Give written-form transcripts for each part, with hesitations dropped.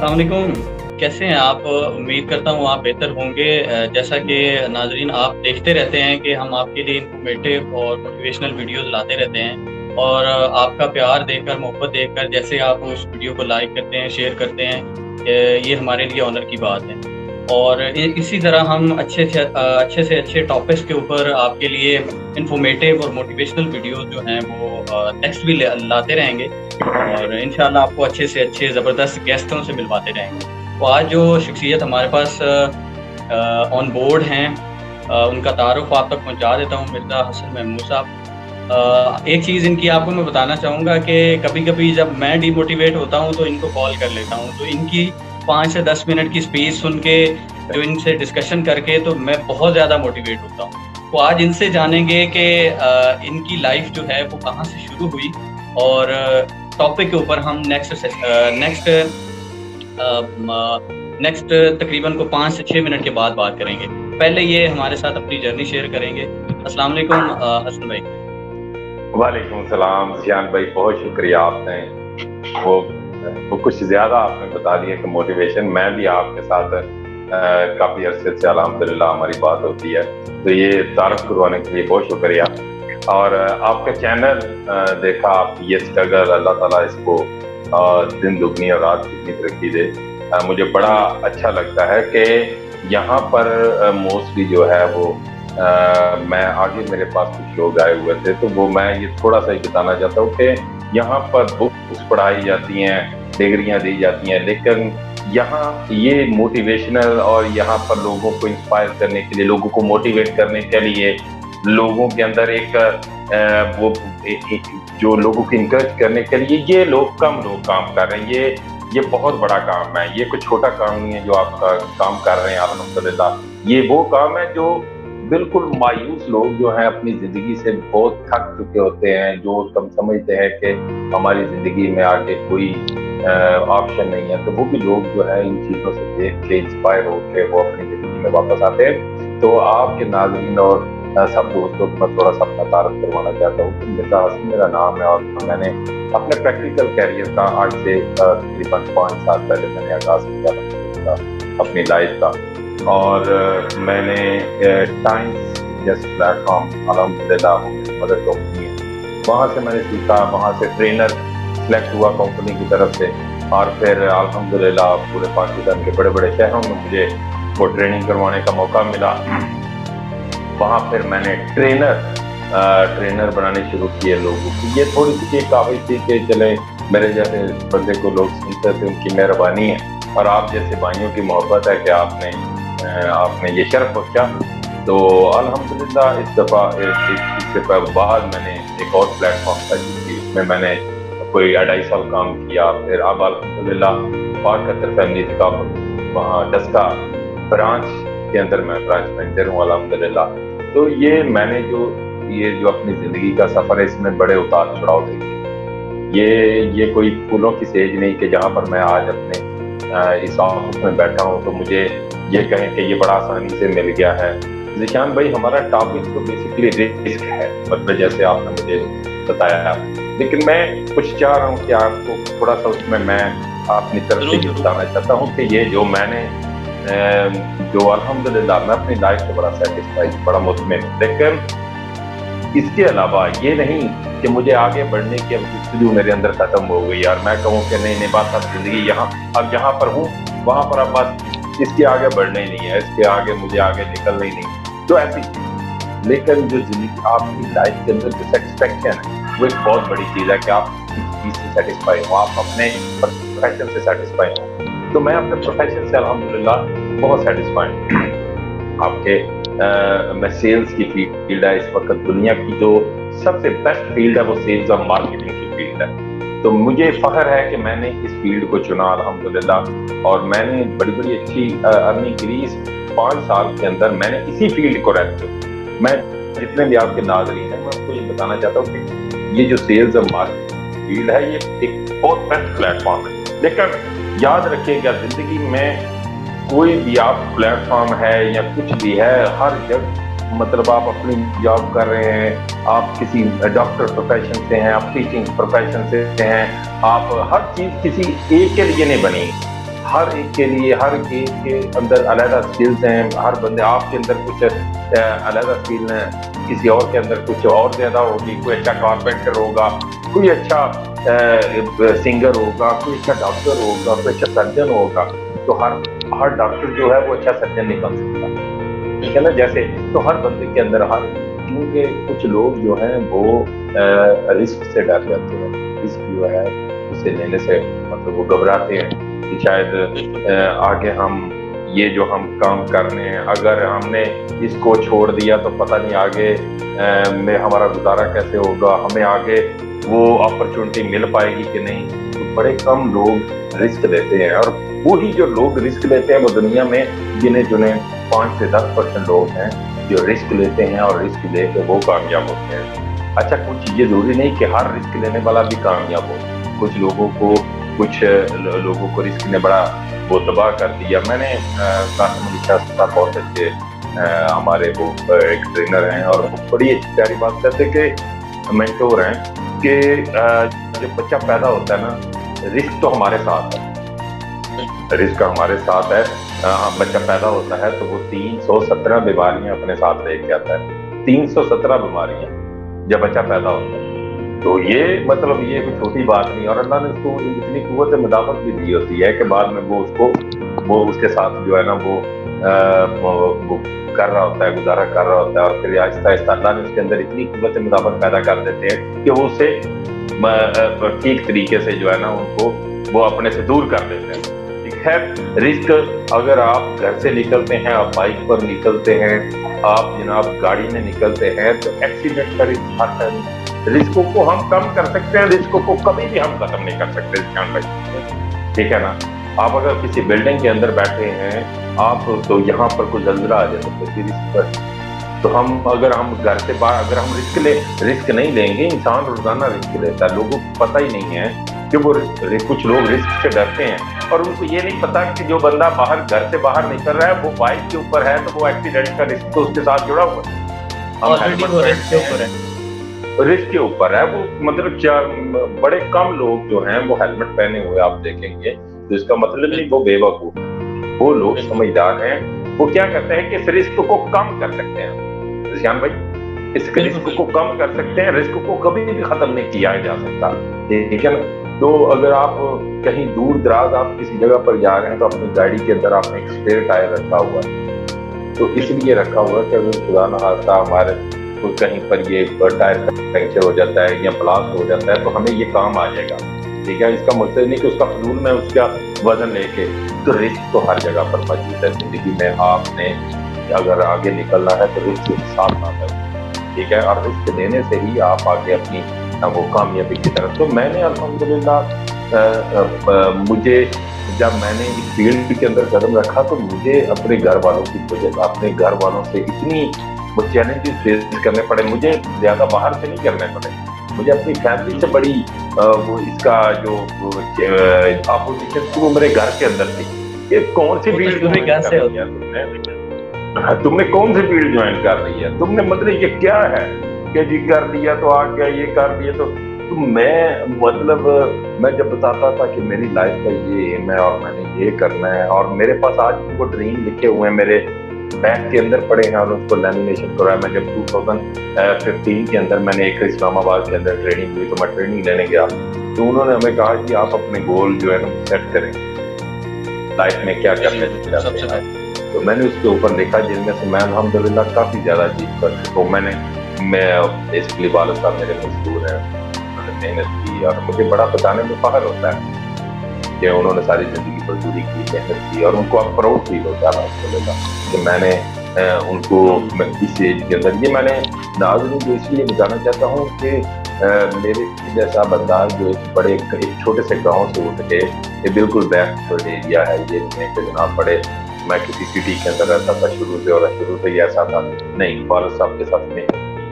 अस्सलाम वालेकुम। कैसे हैं आप? उम्मीद करता हूँ आप बेहतर होंगे। जैसा कि नाज़रीन आप देखते रहते हैं कि हम आपके लिए इंफॉर्मेटिव और मोटिवेशनल वीडियोज़ लाते रहते हैं और आपका प्यार देखकर, मोहब्बत देखकर जैसे आप उस वीडियो को लाइक करते हैं, शेयर करते हैं, ये हमारे लिए ऑनर की बात है। और इसी तरह हम अच्छे से अच्छे टॉपिक्स के ऊपर आपके लिए इंफॉर्मेटिव और मोटिवेशनल वीडियोज़ जो हैं वो नेक्स्ट भी लाते रहेंगे और इंशाल्लाह आपको अच्छे से अच्छे ज़बरदस्त गेस्टों से मिलवाते रहेंगे। तो आज जो शख्सियत हमारे पास ऑन बोर्ड हैं, उनका तारुफ़ आप तक पहुँचा देता हूँ। मिर्ज़ा हसन महमूद साहब। एक चीज़ इनकी आपको मैं बताना चाहूँगा कि कभी-कभी जब मैं डिमोटिवेट होता हूँ तो इनको कॉल कर लेता हूँ। तो इनकी 5 से 10 मिनट की स्पीच सुन के, जो इनसे डिस्कशन करके तो मैं बहुत ज़्यादा मोटिवेट होता हूँ। तो आज इनसे जानेंगे कि इनकी लाइफ़ जो है वो कहाँ से शुरू हुई और टॉपिक के ऊपर हम नेक्स्ट तकरीबन को 5 से 6 मिनट के बाद बात करेंगे। पहले ये हमारे साथ अपनी जर्नी शेयर करेंगे। अस्सलाम वालेकुम हसन भाई। वालेकुम सलाम जियान भाई, बहुत शुक्रिया। आपने वो कुछ ज़्यादा आपने बता दिया कि मोटिवेशन मैं भी आपके साथ काफ़ी अरसे से अल्हम्दुलिल्लाह हमारी बात होती है, तो ये तारुफ करवाने के लिए बहुत शुक्रिया। और आपका चैनल देखा, आप ये स्ट्रगल, अल्लाह ताला इसको दिन दुगनी और रात दुगनी तरक्की दे। मुझे बड़ा अच्छा लगता है कि यहाँ पर मोस्टली जो है वो मैं आगे मेरे पास कुछ लोग आए हुए थे, तो वो मैं ये थोड़ा-सा ही बताना चाहता हूँ कि यहाँ पर बुक्स पढ़ाई जाती हैं, डिग्रियाँ दी जाती हैं, लेकिन यहाँ ये मोटिवेशनल और यहाँ पर लोगों को इंस्पायर करने के लिए, लोगों को मोटिवेट करने के लिए, लोगों के अंदर एक वो जो लोगों को इनकरेज करने के लिए ये कम लोग काम कर रहे हैं। ये बहुत बड़ा काम है, ये कोई छोटा काम नहीं है जो आप काम कर रहे हैं अल्हम्दुलिल्लाह। ये वो काम है जो बिल्कुल मायूस लोग जो हैं अपनी ज़िंदगी से बहुत थक चुके होते हैं, जो कम समझते हैं कि हमारी ज़िंदगी में आगे कोई ऑप्शन नहीं है, तो वो भी लोग जो है इन चीज़ों से देख के इंस्पायर होके वो अपनी ज़िंदगी में वापस आते हैं। तो आपके नाज़रीन और सब दोस्तों को मैं थोड़ा-सा अपना तारुफ करवाना चाहता हूँ कि मिर्ज़ा हसन मेरा नाम है और मैंने अपने प्रैक्टिकल करियर का आज से तकरीबन 5 साल पहले मैंने आगाज़ किया अपनी लाइफ का। और मैंने टाइम्स जैसे प्लेटफॉर्म अल्हम्दुलिल्लाह मुझे मदद होती है, वहाँ से मैंने सीखा, वहाँ से ट्रेनर सेलेक्ट हुआ कंपनी की तरफ से और फिर अल्हम्दुलिल्लाह पूरे पाकिस्तान के बड़े-बड़े शहरों में मुझे वो ट्रेनिंग करवाने का मौका मिला। वहाँ फिर मैंने ट्रेनर बनाने शुरू किए लोगों को। ये थोड़ी-सी काबिल थी कि चले मेरे जैसे बंदे को लोग सुनते थे, उनकी मेहरबानी है और आप जैसे भाइयों की मोहब्बत है कि आपने ये शर्फ बख्शा। तो अल्हम्दुलिल्लाह इस दफ़ा इससे बाद मैंने एक और प्लेटफॉर्म था जिसमें मैंने कोई 2.5 साल काम किया। फिर अब अल्हम्दुलिल्लाह पाक कतर फैमिली थकाफत वहाँ डस्का ब्रांच के अंदर मैं ब्रांच मैनेजर हूँ अल्हम्दुलिल्लाह। तो ये मैंने जो अपनी ज़िंदगी का सफ़र है, इसमें बड़े उतार चढ़ाव देखे। ये कोई फूलों की सेज नहीं कि जहाँ पर मैं आज अपने इस ऑफिस में बैठा हूँ तो मुझे ये कहें कि ये बड़ा आसानी से मिल गया है। ज़िशान भाई, हमारा टॉपिक तो बेसिकली रिस्क है, मतलब जैसे आपने मुझे बताया, लेकिन मैं कुछ चाह रहा हूँ कि आपको थोड़ा-सा उसमें मैं अपनी तरफ से ये बताना चाहता हूँ कि ये जो मैंने जो अल्हम्दुलिल्लाह मैं अपनी लाइफ से बड़ा सैटिस्फाइड, बड़ा मुतमिन हूँ। लेकिन इसके अलावा ये नहीं कि मुझे आगे बढ़ने की अब गुफ्तगू मेरे अंदर खत्म हो गई और मैं कहूँ कि नहीं बात अब ज़िंदगी अब जहाँ पर हूँ वहाँ पर अब बस इसके आगे बढ़ना ही नहीं है, इसके आगे मुझे आगे निकलना ही नहीं, तो ऐसी चीज़। लेकिन जो ज़िंदगी आपकी लाइफ के अंदर जो सेटिस्फेक्शन है वो एक बहुत बड़ी चीज़ है कि आप किसी चीज़ से सेटिस्फाई हो, आप अपने प्रोफेशन से सेटिस्फाई हो। तो मैं अपने प्रोफेशन से अल्हम्दुलिल्लाह बहुत सेटिस्फाइड हूँ। आपके मैं सेल्स की फील्ड है इस वक्त दुनिया की जो सबसे बेस्ट फील्ड है वो सेल्स और मार्केटिंग की फील्ड है। तो मुझे फ़ख्र है कि मैंने इस फील्ड को चुना अल्हम्दुलिल्लाह और मैंने बड़ी अच्छी अर्निंग करी। इस 5 साल के अंदर मैंने इसी फील्ड को रहते हुए, मैं जितने भी आपके नाज़रीन हैं मैं आपको ये बताना चाहता हूँ कि ये जो सेल्स और मार्केटिंग फील्ड है ये एक बहुत बेस्ट प्लेटफॉर्म है। लेकिन याद रखिएगा ज़िंदगी में कोई भी आप प्लेटफॉर्म है या कुछ भी है, हर जगह मतलब आप अपनी जॉब कर रहे हैं, आप किसी डॉक्टर प्रोफेशन से हैं, आप टीचिंग प्रोफेशन से हैं, आप हर चीज़ किसी एक के लिए नहीं बनी। हर एक के लिए, हर एक के अंदर अलग स्किल्स हैं। हर बंदे, आपके अंदर कुछ अलग स्किल है, किसी और के अंदर कुछ और ज्यादा होगी। कोई अच्छा कारपेंटर होगा, कोई अच्छा सिंगर होगा, कोई अच्छा डॉक्टर होगा, कोई अच्छा सर्जन होगा। तो हर डॉक्टर जो है वो अच्छा सर्जन नहीं बन सकता, ठीक है ना। जैसे तो हर बंदे के अंदर हर, क्योंकि कुछ लोग जो हैं वो रिस्क से डर जाते हैं। रिस्क जो है उसे लेने से मतलब वो घबराते हैं कि शायद आगे हम ये जो हम काम कर रहे हैं, अगर हमने इसको छोड़ दिया तो पता नहीं आगे में हमारा गुजारा कैसे होगा, हमें आगे वो अपॉर्चुनिटी मिल पाएगी कि नहीं। तो बड़े कम लोग रिस्क लेते हैं, और वही जो लोग रिस्क लेते हैं वो दुनिया में गिने चुने 5 से 10% लोग हैं जो रिस्क लेते हैं, और रिस्क लेकर वो कामयाब होते हैं। अच्छा, कुछ ये जरूरी नहीं कि हर रिस्क लेने वाला भी कामयाब हो। कुछ लोगों को रिस्क ने बड़ा वो तबाह कर दिया। मैंने कासिम अली शाह साहब बहुत अच्छे हमारे वो एक ट्रेनर हैं, और वो बड़ी अच्छी प्यारी बात करते कि मेंटोर हैं कि जब बच्चा पैदा होता है ना, रिस्क तो हमारे साथ है, रिस्क हमारे साथ है। बच्चा पैदा होता है तो वो 317 बीमारियां अपने साथ लेके आता है। 317 बीमारियां जब बच्चा पैदा होता है, तो ये मतलब ये कोई छोटी बात नहीं। और अल्लाह ने उसको इतनी कुव्वत मुदाफत भी दी होती है कि बाद में वो उसके साथ जो है ना वो कर रहा होता है, गुजारा कर रहा होता है, और फिर आहिस्ता आहिस्ता अल्लाह ने उसके अंदर इतनी कुव्वत मुदाफत पैदा कर देते हैं कि वो उसे ठीक तरीके से जो है ना उनको वो अपने से दूर कर देते हैं। खैर, रिस्क, अगर आप घर से निकलते हैं, आप बाइक पर निकलते हैं, आप जनाब गाड़ी में निकलते हैं, तो एक्सीडेंट का रिस्क हर टाइम। रिस्कों को हम कम कर सकते हैं, रिस्कों को कभी भी हम खत्म नहीं कर सकते जान भाई, ठीक है ना। आप अगर किसी बिल्डिंग के अंदर बैठे हैं आप, तो यहाँ पर कोई जल्जला आ जाए तो फिर रिस्क पर, तो अगर हम घर से बाहर, अगर हम रिस्क नहीं लेंगे। इंसान रोजाना रिस्क लेता है, लोगों को पता ही नहीं है कि वो कुछ लोग रिस्क से डरते हैं, और उनको ये नहीं पता कि जो बंदा घर से बाहर निकल रहा है वो बाइक के ऊपर है, तो वो एक्सीडेंट का रिस्क तो उसके साथ जुड़ा हुआ है। रिस्क के ऊपर है वो, मतलब बड़े कम लोग जो हैं वो हेलमेट पहने हुए आप देखेंगे, तो इसका मतलब नहीं वो बेवकूफ, वो लोग समझदार हैं। वो क्या करते हैं कि इस रिस्क को कम कर सकते हैं जियान भाई, इस रिस्क को कम कर सकते हैं। रिस्क को कभी भी खत्म नहीं किया जा सकता, ठीक है ना। तो अगर आप कहीं दूर दराज आप किसी जगह पर जा रहे हैं, तो अपनी गाड़ी के अंदर आपने एक स्पेयर टायर रखा हुआ है, तो इसलिए रखा हुआ है कि अगर खुदा न खास्ता हमारे कहीं पर ये टायर पंक्चर हो जाता है या ब्लास्ट हो जाता है, तो हमें ये काम आ जाएगा, ठीक है। इसका मतलब नहीं कि उसका फजूल में उसका वजन लेके, तो रिस्क तो हर जगह पर मौजूद है जिंदगी में। आपने अगर आगे निकलना है तो रिस्क के साथ आता है, ठीक है, और रिस्क लेने से ही आप आगे अपनी वो कामयाबी की तरफ। तो मैंने अल्हम्दुलिल्लाह मुझे जब मैंने इस फील्ड के अंदर कदम रखा, तो मुझे अपने घर वालों की वजह, अपने घर वालों से इतनी वो चैलेंजेस फेस करने पड़े। मुझे ज्यादा बाहर से नहीं करने पड़े, मुझे अपनी फैमिली से बड़ी वो इसका जो अपोजिशन थी वो मेरे घर के अंदर थी। ये कौन सी फील्ड तुमने कौन सी फील्ड ज्वाइन कर रही है, तुमने मतलब ये क्या है कि जी कर लिया तो आ गया, ये कर लिया तो मैं मतलब मैं जब बताता था कि मेरी लाइफ का ये एम है और मैंने ये करना है, और मेरे पास आज वो ड्रीम लिखे हुए हैं, मेरे बैग के अंदर पड़े हैं, और उसको लैमिनेशन कराया। मैं जब 2015 के अंदर मैंने एक इस्लामाबाद के अंदर ट्रेनिंग हुई, तो मैं ट्रेनिंग लेने गया, तो उन्होंने हमें कहा कि आप अपने गोल जो है ना सेट करें, लाइफ में क्या करना चाहते हैं। तो मैंने उसके ऊपर लिखा, जिनमें से मैं अल्हम्दुलिल्लाह काफ़ी ज़्यादा अचीव कर चुका हूँ। मैं बेसिकली वालिद साहब मेरे मजदूर हैं, उन्होंने मेहनत की, और मुझे बड़ा बताने में फ़ख्र होता है कि उन्होंने सारी ज़िंदगी मजदूरी की, मेहनत की, और उनको अब प्राउड फील होता है अल्हम्दुलिल्लाह कि मैंने उनको इस एज के अंदर ये मैंने नाज़रीन जो इसलिए बताना चाहता हूँ कि मेरे जैसा बंदा जो एक छोटे से गाँव से उठ के, ये बिल्कुल बैकवर्ड एरिया है, ये नहीं है कि जनाब बड़े मैं किसी सिटी के अंदर रहता था शुरू से ही ऐसा था नहीं। वालिद साहब के साथ में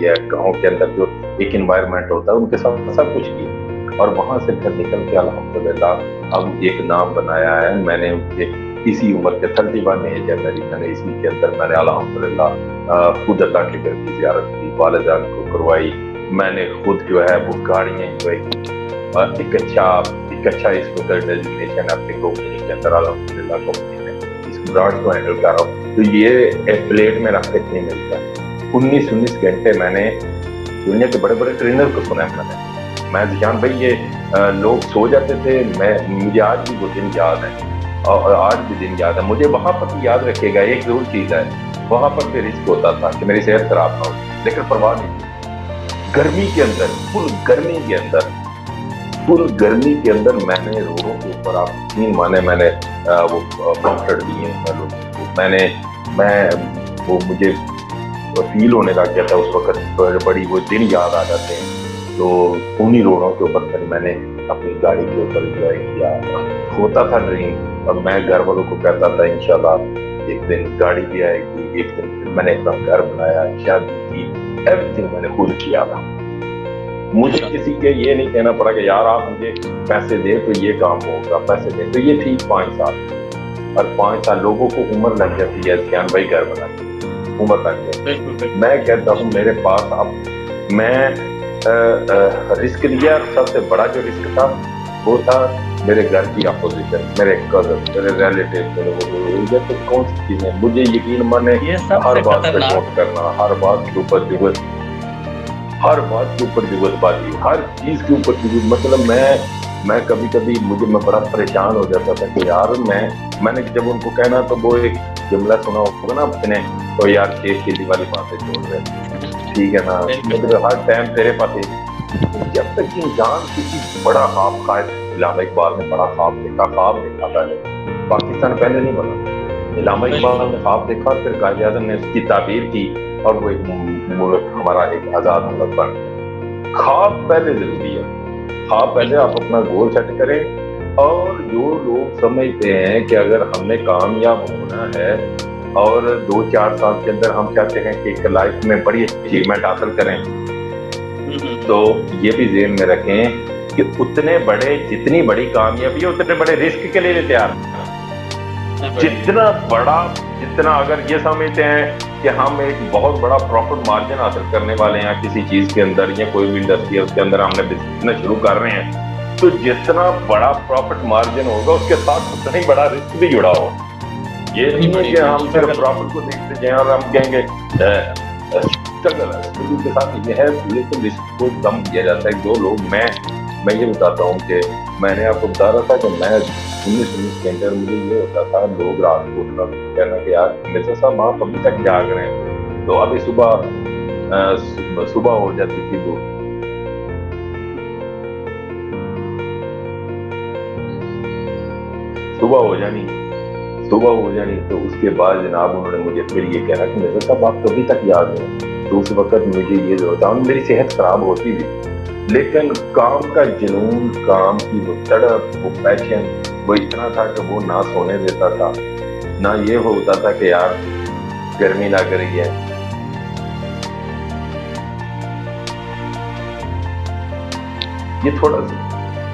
ये गाँव के अंदर जो एक एनवायरनमेंट होता है उनके साथ सब कुछ किया, और वहाँ से फिर निकल के अल्हम्दुलिल्लाह अब एक नाम बनाया है। मैंने उनके इसी उम्र के 31 एज है मेरी, मैंने इसी के अंदर मैंने अल्हम्दुलिल्लाह खुद अल्लाह के घर की ज़ियारत की, वालिदान को करवाई, मैंने खुद जो है वो गाड़ियाँ इंजॉय की, और एक अच्छा इसमें डेजिग्नेशन अपनी के अंदर अल्हम्दुलिल्लाह कंपनी में इस ब्रांच को हैंडल कर रहा हूँ। तो ये प्लेट में रख के नहीं मिलता। 19 घंटे मैंने दुनिया के बड़े बड़े ट्रेनर को सुना है। मैं जिशान भाई ये लोग सो जाते थे, मुझे आज भी वो दिन याद है और आज भी दिन याद है मुझे। वहां पर भी याद रखिएगा एक जरूर चीज है, वहां पर भी रिस्क होता था कि मेरी सेहत खराब ना हो, लेकिन परवाह नहीं। गर्मी के अंदर, फुल गर्मी के अंदर मैंने रोडों के ऊपर, आप 3 महीने मैंने वो कॉन्फ्रेंट दिए मैं मुझे फील होने लग गया था उस वक्त, बड़ी वो दिन याद आ जाते हैं। तो उन्हीं रोडों के ऊपर फिर मैंने अपनी गाड़ी के ऊपर एंजॉय किया। होता था ड्रीम, और मैं घर वालों को कहता था इंशाल्लाह एक दिन गाड़ी भी आएगी, एक दिन मैंने अपना घर बनाया, शादी की, एवरीथिंग मैंने खुद किया था। मुझे किसी के ये नहीं कहना पड़ा कि यार आप मुझे पैसे दे तो ये काम होगा, पैसे दे तो ये ठीक। 5 साल, और 5 साल लोगों को उम्र लग जाती है जिशान भाई घर बनाने, उम्र लग जाती है। मैं कहता हूँ मेरे पास अब मैं रिस्क लिया, सबसे बड़ा जो रिस्क था वो था मेरे घर की अपोजिशन, मेरे कजन, मेरे रिलेटिव, मेरे तो कौन सी चीजें मुझे यकीन माने, हर बात पे नोट करना, हर बात के ऊपर जुगलबाजी, हर चीज के ऊपर जुगल। मतलब मैं कभी मैं बड़ा परेशान हो जाता था कि यार मैंने जब उनको कहना तो वो एक जुमला सुना होगा ना अपने, तो यार शेख चिल्ली वाली बातें छोड़ रहे, ठीक है ना, मतलब हर टाइम तेरे पास जब तक इंसान किसी बड़ा ख्वाब खाए। इलामा इकबाल ने बड़ा ख्वाब देखा पहले, पाकिस्तान पहले नहीं बना। इलामा इकबाल ने ख्वाब देखा, फिर कायद आज़म ने उसकी ताबीर की और वो एक मुल्क हमारा एक आज़ाद मुल्क बन गया। ख्वाब पहले जरूरी है, ख्वाब पहले आप अपना गोल सेट करें। और जो लोग समझते हैं कि अगर हमने कामयाब होना है और 2-4 साल के अंदर हम चाहते हैं कि एक लाइफ में बड़ी अचीवमेंट हासिल करें, तो ये भी ज़हन में रखें कि जितनी बड़ी कामयाबी है उतने बड़े रिस्क के लिए तैयार। जितना अगर ये समझते हैं कि हम एक बहुत बड़ा प्रॉफिट मार्जिन हासिल करने वाले हैं किसी चीज के अंदर, या कोई भी इंडस्ट्री है उसके अंदर हमने बिजनेस शुरू कर रहे हैं, तो जितना बड़ा प्रॉफिट मार्जिन होगा उसके साथ उतना ही बड़ा रिस्क भी जुड़ा हो। ये नहीं है कि हम सिर्फ प्रॉफिट को देखते जाएं और हम कहेंगे स्ट्रगल के साथ ये है, लेकिन रिस्क को कम किया जाता है। जो लोग मैं ये बताता हूँ कि मैंने आपको बता रहा था कि मैं 19 घंटे मुझे ये होता था, लोग रात को उठना कहना कि यार मिर्जा साहब आप अभी तक जाग रहे हैं। तो अभी सुबह हो जाती थी, तो सुबह हो जानी तो उसके बाद जनाब उन्होंने मुझे फिर ये कहना कि मिर्जा साहब आप कभी तक जाग रहे हैं। तो उस वक्त मुझे ये जरूरत था, मेरी सेहत खराब होती थी, लेकिन काम का जुनून, काम की वो तड़प, वो पैशन, वो इतना था कि वो ना सोने देता था, ना ये होता था कि यार गर्मी लग रही है। ये थोड़ा सा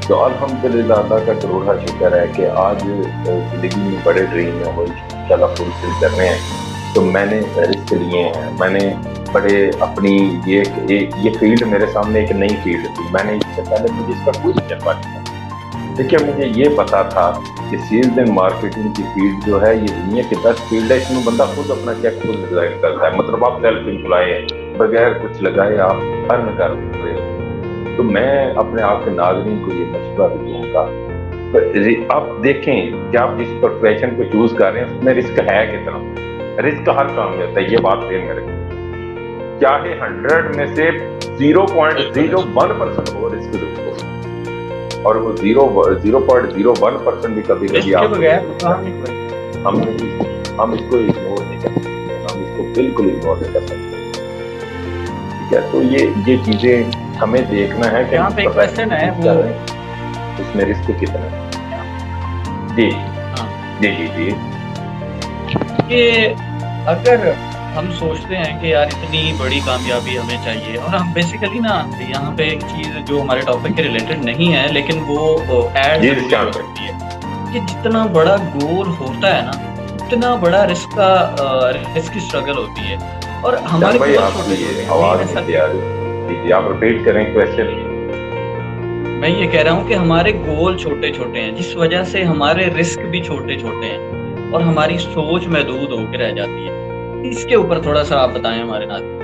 तो अल्हम्दुलिल्लाह अल्लाह का करोड़ा शुक्र है कि आज जिंदगी में बड़े ड्रीम है वो इंशाल्लाह फुलफिल कर रहे हैं। तो मैंने रिस्क लिए हैं, मैंने बड़े अपनी ये फील्ड मेरे सामने एक नई फील्ड थी। मैंने इससे पहले मुझे इसका कोई तजर्बा नहीं था। देखिए मुझे ये पता था कि सेल्स एंड मार्केटिंग की फील्ड जो है ये दुनिया की बेस्ट फील्ड है, इसमें बंदा खुद अपना चेक खुद डिजाइन करता है। मतलब आप सेल्फ एम्प्लॉय हैं, बगैर कुछ लगाए आप अर्न कर रहे हो। तो मैं अपने आप के नाज़रीन को ये मशवरा भी दूंगा, आप देखें कि आप जिस प्रोफेशन को चूज कर रहे हैं उसमें रिस्क है कितना। रिस्क हर काम में होता है, ये बात ध्यान में रखें। चाहे 100 में से 0.01% हो रिस्क देखो, और वो 0.01% भी कभी आप हम इसको इग्नोर नहीं कर सकते, हम इसको बिल्कुल इग्नोर नहीं कर सकते। ठीक है, तो ये चीजें हमें देखना है कि यहाँ पे एक क्वेश्चन है वो उसमें रिस्क कितना है। जी जी जी जी कि अगर हम सोचते हैं कि यार इतनी बड़ी कामयाबी हमें चाहिए, और हम बेसिकली ना यहाँ पे एक चीज जो हमारे टॉपिक के रिलेटेड नहीं है लेकिन वो ऐड जरूर करती है कि जितना बड़ा गोल होता है ना उतना बड़ा रिस्क की स्ट्रगल होती है। और हमारे आप रिपीट करें क्वेश्चन। मैं ये कह रहा हूँ कि हमारे गोल छोटे छोटे हैं, जिस वजह से हमारे रिस्क भी छोटे छोटे हैं और हमारी सोच महदूद होकर रह जाती है। इसके ऊपर थोड़ा सा आप बताएं हमारे नाज़रीन।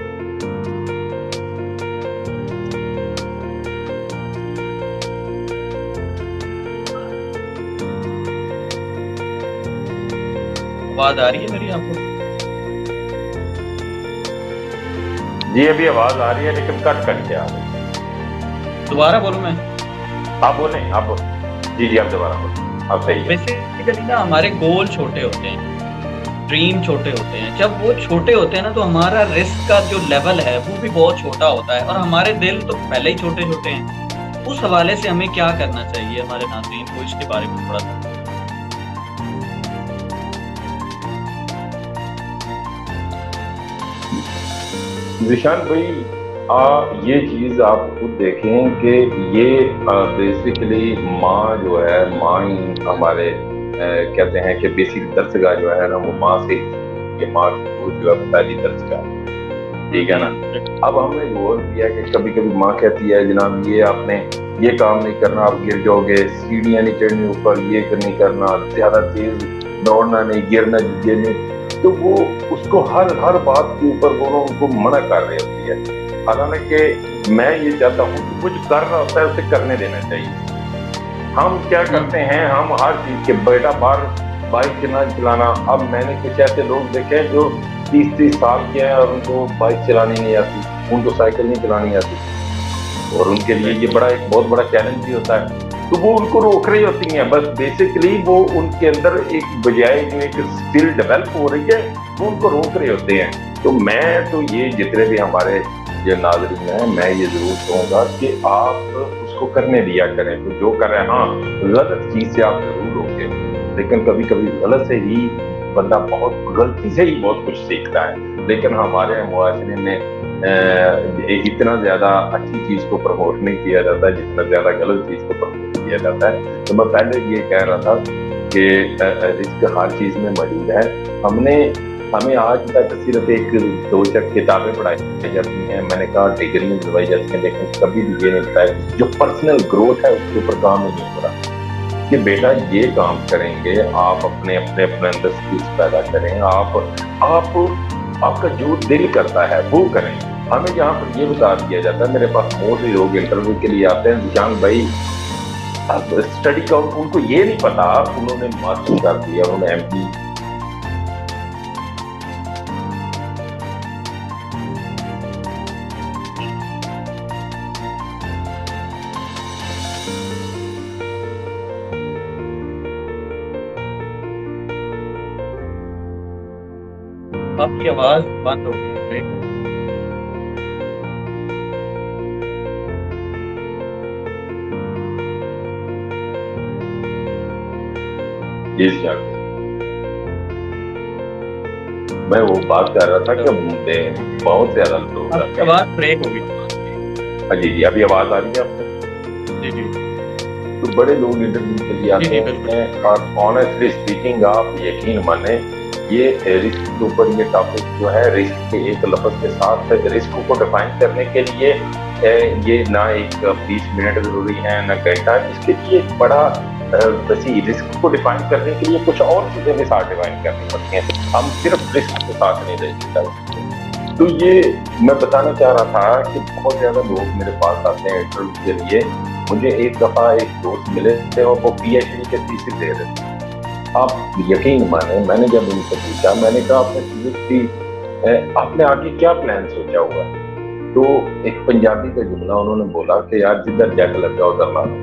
आवाज आ रही है मेरी आपको? जी अभी आवाज आ रही है लेकिन कट कट के आ रही है। दोबारा बोलूं मैं? आप बोलें, आप बोलें। जी आप दोबारा बोलें, आप सही है। बेसिकली ना हमारे गोल छोटे होते हैं, ड्रीम छोटे होते हैं। जब वो छोटे होते हैं ना तो हमारा रिस्क का जो लेवल है वो भी बहुत छोटा होता है, और हमारे दिल तो पहले ही छोटे छोटे हैं। उस हवाले से हमें क्या करना चाहिए हमारे नाज़रीन को, इसके बारे में थोड़ा सा। जिशान भाई, ये चीज आप खुद देखें कि ये बेसिकली माँ जो है, माँ ही हमारे कहते हैं कि बेसिक दर्सगाह जो है ना वो माँ से, ये माँ जो है पहली दर्सगाह, ठीक है ना। अब हमने गौर किया कि कभी कभी माँ कहती है जनाब ये आपने ये काम नहीं करना, आप गिर जाओगे, सीढ़ियाँ नहीं चढ़नी ऊपर, ये नहीं करना, ज्यादा तेज दौड़ना नहीं, गिरना गिरने, तो वो उसको हर बात के ऊपर वो उनको मना कर रही होती है। हालांकि मैं ये चाहता हूँ कि कुछ कर रहा होता है उसे करने देना चाहिए। हम क्या करते हैं, हम हर चीज के बेटा बाहर बाइक चलाना। अब मैंने कुछ ऐसे लोग देखे जो 30-30 साल के हैं और उनको बाइक चलानी नहीं आती, उनको साइकिल नहीं चलानी आती, और उनके लिए ये बड़ा एक बहुत बड़ा चैलेंज भी होता है। तो वो उनको रोक रही होती हैं, बस बेसिकली वो उनके अंदर एक बजाय जो एक स्किल डेवलप हो रही है वो उनको रोक रहे होते हैं। तो मैं तो ये जितने भी हमारे ये नाज़रीन हैं, मैं ये जरूर कहूँगा कि आप उसको करने दिया करें। तो जो कर रहे हैं, हाँ गलत चीज से आप जरूर रोकें, लेकिन कभी कभी गलत से ही बंदा बहुत गलती से ही बहुत कुछ सीखता है। लेकिन हमारे मुआशरे में इतना ज्यादा अच्छी चीज को प्रमोट नहीं किया जाता जितना ज्यादा गलत चीज को प्रमोट किया जाता है। तो मैं पहले ये कह रहा था कि रिस्क हर चीज में मौजूद है। हमें आज तक सिर्फ एक दो चार किताबें पढ़ाई जाती हैं, मैंने कहा डिग्रियां दिलवाई जाती हैं, लेकिन कभी भी ये नहीं बताया जो पर्सनल ग्रोथ है उसके ऊपर काम नहीं हो रहा कि बेटा ये काम करेंगे, आप अपने अंदर स्किल्स पैदा करें, आपका जो दिल करता है वो करें। हमें यहाँ पर ये बता दिया जाता है, मेरे पास मोस्टली लोग इंटरव्यू के लिए आते हैं, जिशान भाई स्टडी का उनको ये नहीं पता, उन्होंने मास्टर कर दिया, उन्होंने एमपी आपकी आवाज बंद हो गई। मैं वो बात कर रहा था कि बहुत ज्यादा लोग आवाज ब्रेक हो गई। जी अभी आवाज आ रही है आपको? जी जी। तो बड़े लोग इंटरव्यू के लिए आते हैं और ऑनेस्टली स्पीकिंग आप यकीन माने ये रिस्क के ऊपर ये टॉपिक जो है, रिस्क के एक लफ्ज के साथ रिस्क को डिफाइन करने के लिए ये ना एक 20 मिनट जरूरी है ना घंटा, इसके लिए एक बड़ा वैसी रिस्क को डिफाइन करने के लिए कुछ और चीजें भी साथ डिफाइन करनी पड़ती हैं। हम सिर्फ रिस्क के साथ नहीं रह सकते। तो ये मैं बताना चाह रहा था कि बहुत ज्यादा लोग मेरे पास आते हैं इंटरव्यू के लिए। मुझे एक दफा एक दोस्त मिले थे और वो PhD के थीसिस दे रहे थे। आप यकीन माने मैंने जब उनसे पूछा, मैंने कहा आपने आगे क्या प्लान सोचा हुआ? तो एक पंजाबी का जुमला उन्होंने बोला कि यार जिधर जट लगा उधर ला दो।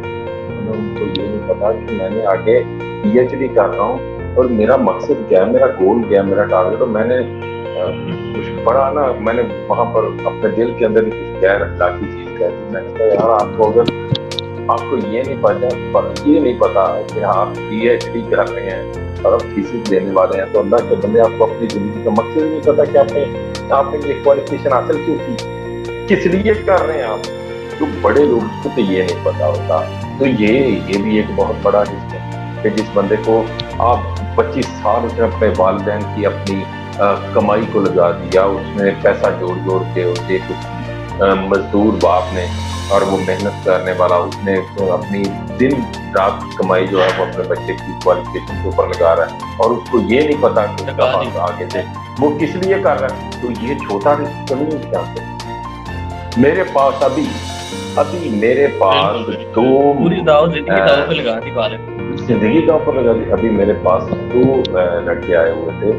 उनको ये नहीं पता कि मैंने आगे PhD कर रहा हूँ और मेरा मकसद क्या है, मेरा गोल क्या है, मेरा टारगेट। और मैंने कुछ पढ़ा ना, मैंने वहां पर अपने दिल के अंदर कुछ गैर अखलाकी चीज कह दी। मैंने कहा यार आपको ये नहीं पता कि आप PhD कर रहे हैं और आप थीसिस देने वाले हैं, तो अल्लाह के बंदे आपको अपनी जिंदगी का मकसद नहीं पता कि आपने ये क्वालिफिकेशन हासिल क्यों की, किस लिए कर रहे हैं आप। तो बड़े लोगों को तो ये नहीं पता होता। तो ये भी एक बहुत बड़ा रिस्क है कि जिस बंदे को आप 25 साल उसने अपने वालिदैन की अपनी कमाई को लगा दिया, उसने पैसा जोड़ के उसे कुछ मजदूर बाप ने और वो मेहनत करने वाला, उसने तो अपनी दिन रात की कमाई जो है वो अपने बच्चे की क्वालिफिकेशन के ऊपर लगा रहा है, और उसको ये नहीं पता कि उसका हाथ आगे से वो किस लिए कर रहा है। तो ये छोटा रिस्क तो नहीं है। मेरे पास अभी मेरे पास दो पूरी जिंदगी दाव पे लगा दी बात है, जिंदगी दाव पर लगा दी। अभी मेरे पास दो लड़के आए हुए थे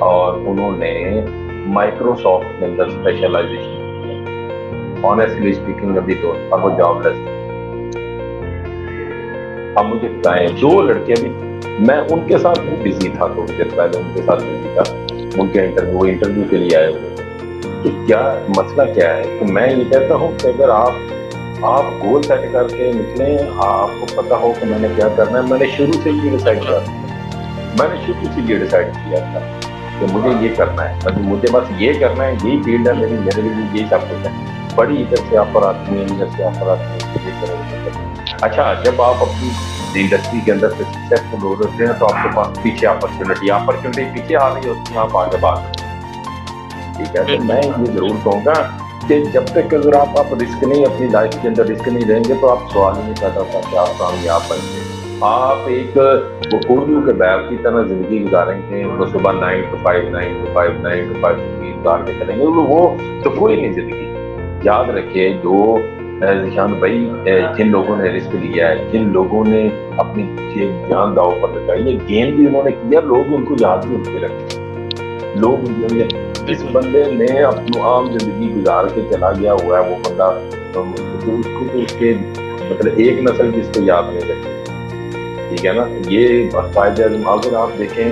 और उन्होंने माइक्रोसॉफ्ट के अंदर स्पेशलाइजेशन, ऑनेस्टली स्पीकिंग अभी तो, और वो जॉबलेस। अब मुझे बताएं, दो लड़के, अभी मैं उनके साथ बिजी था, थोड़ी देर पहले उनके साथ बिजी था, उनके इंटरव्यू के लिए आए हुए थे। तो क्या मसला क्या है कि मैं ये कहता हूँ कि अगर आप गोल सेट करके निकले, आपको पता हो कि मैंने क्या करना है। मैंने शुरू से ये डिसाइड किया था कि मुझे ये करना है, मुझे बस ये करना है, यही फील्ड है मेरी, मेरे लिए यही सब कुछ है। बड़ी इधर से ऑफर आती है, इधर से ऑफर आती है। अच्छा, जब आप अपनी इंडस्ट्री के अंदर से सक्सेसफुल हो रहे हैं तो आपके पास पीछे अपॉर्चुनिटी पीछे आ रही होती है, आप आगे बात, ठीक है। तो मैं ये जरूर कहूँगा कि जब तक अगर आप रिस्क नहीं, अपनी लाइफ के अंदर रिस्क नहीं लेंगे तो आप सवाल ही नहीं पैदा होता कि आप कामयाब बनेंगे। आप एक वो कोल्लू के बैल की तरह जिंदगी गुजारेंगे, वो सुबह 9 to 5 गुजार के चलेंगे, वो तो कोई नहीं जिंदगी। याद रखिए, जो निशान भाई, जिन लोगों ने रिस्क लिया है, जिन लोगों ने अपनी जान दांव पर लगाई है, गेम भी उन्होंने किया, लोग उनको याद भी उनके रखे। लोग इस बंदे ने अपनी आम जिंदगी गुजार के चला गया हुआ है, वो बंदा तो उसको तो उसके मतलब एक नस्ल जिसको याद नहीं रखती, ठीक है ना। ये कायद-ए-आज़म, अगर आप देखें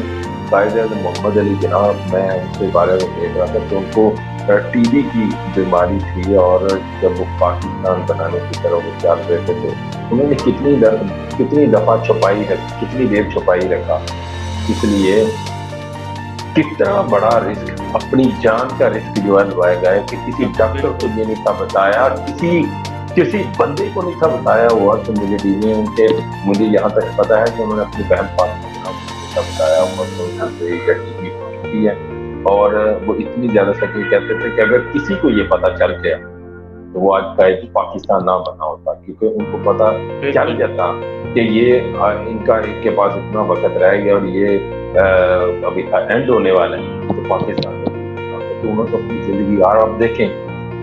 कायद-ए-आज़म मोहम्मद अली जिन्ना, मैं उनके बारे में देख रहा था तो उनको टीबी की बीमारी थी, और जब वो पाकिस्तान बनाने की तरफ वो चल रहे थे, उन्होंने कितनी दफा कितनी देर छुपाई रखा। इसलिए कितना बड़ा रिस्क, अपनी जान का रिस्क जो है लवाया गया है कि किसी डॉक्टर को ये नहीं था बताया, किसी बंदे को नहीं था बताया हुआ। तो मुझे यहाँ तक पता है कि उन्होंने अपनी बहन फातिमा को बताया हुआ, तो है। और वो इतनी ज्यादा सके कहते थे कि अगर किसी को ये पता चल गया तो वो आज शायद पाकिस्तान ना बना होता, क्योंकि उनको पता चल जाता कि ये इनका के पास इतना वक्त रह गया और ये अभी एंड होने वाला है, तो पाकिस्तान तो उन्होंने तो अपनी जिंदगी, और आप देखें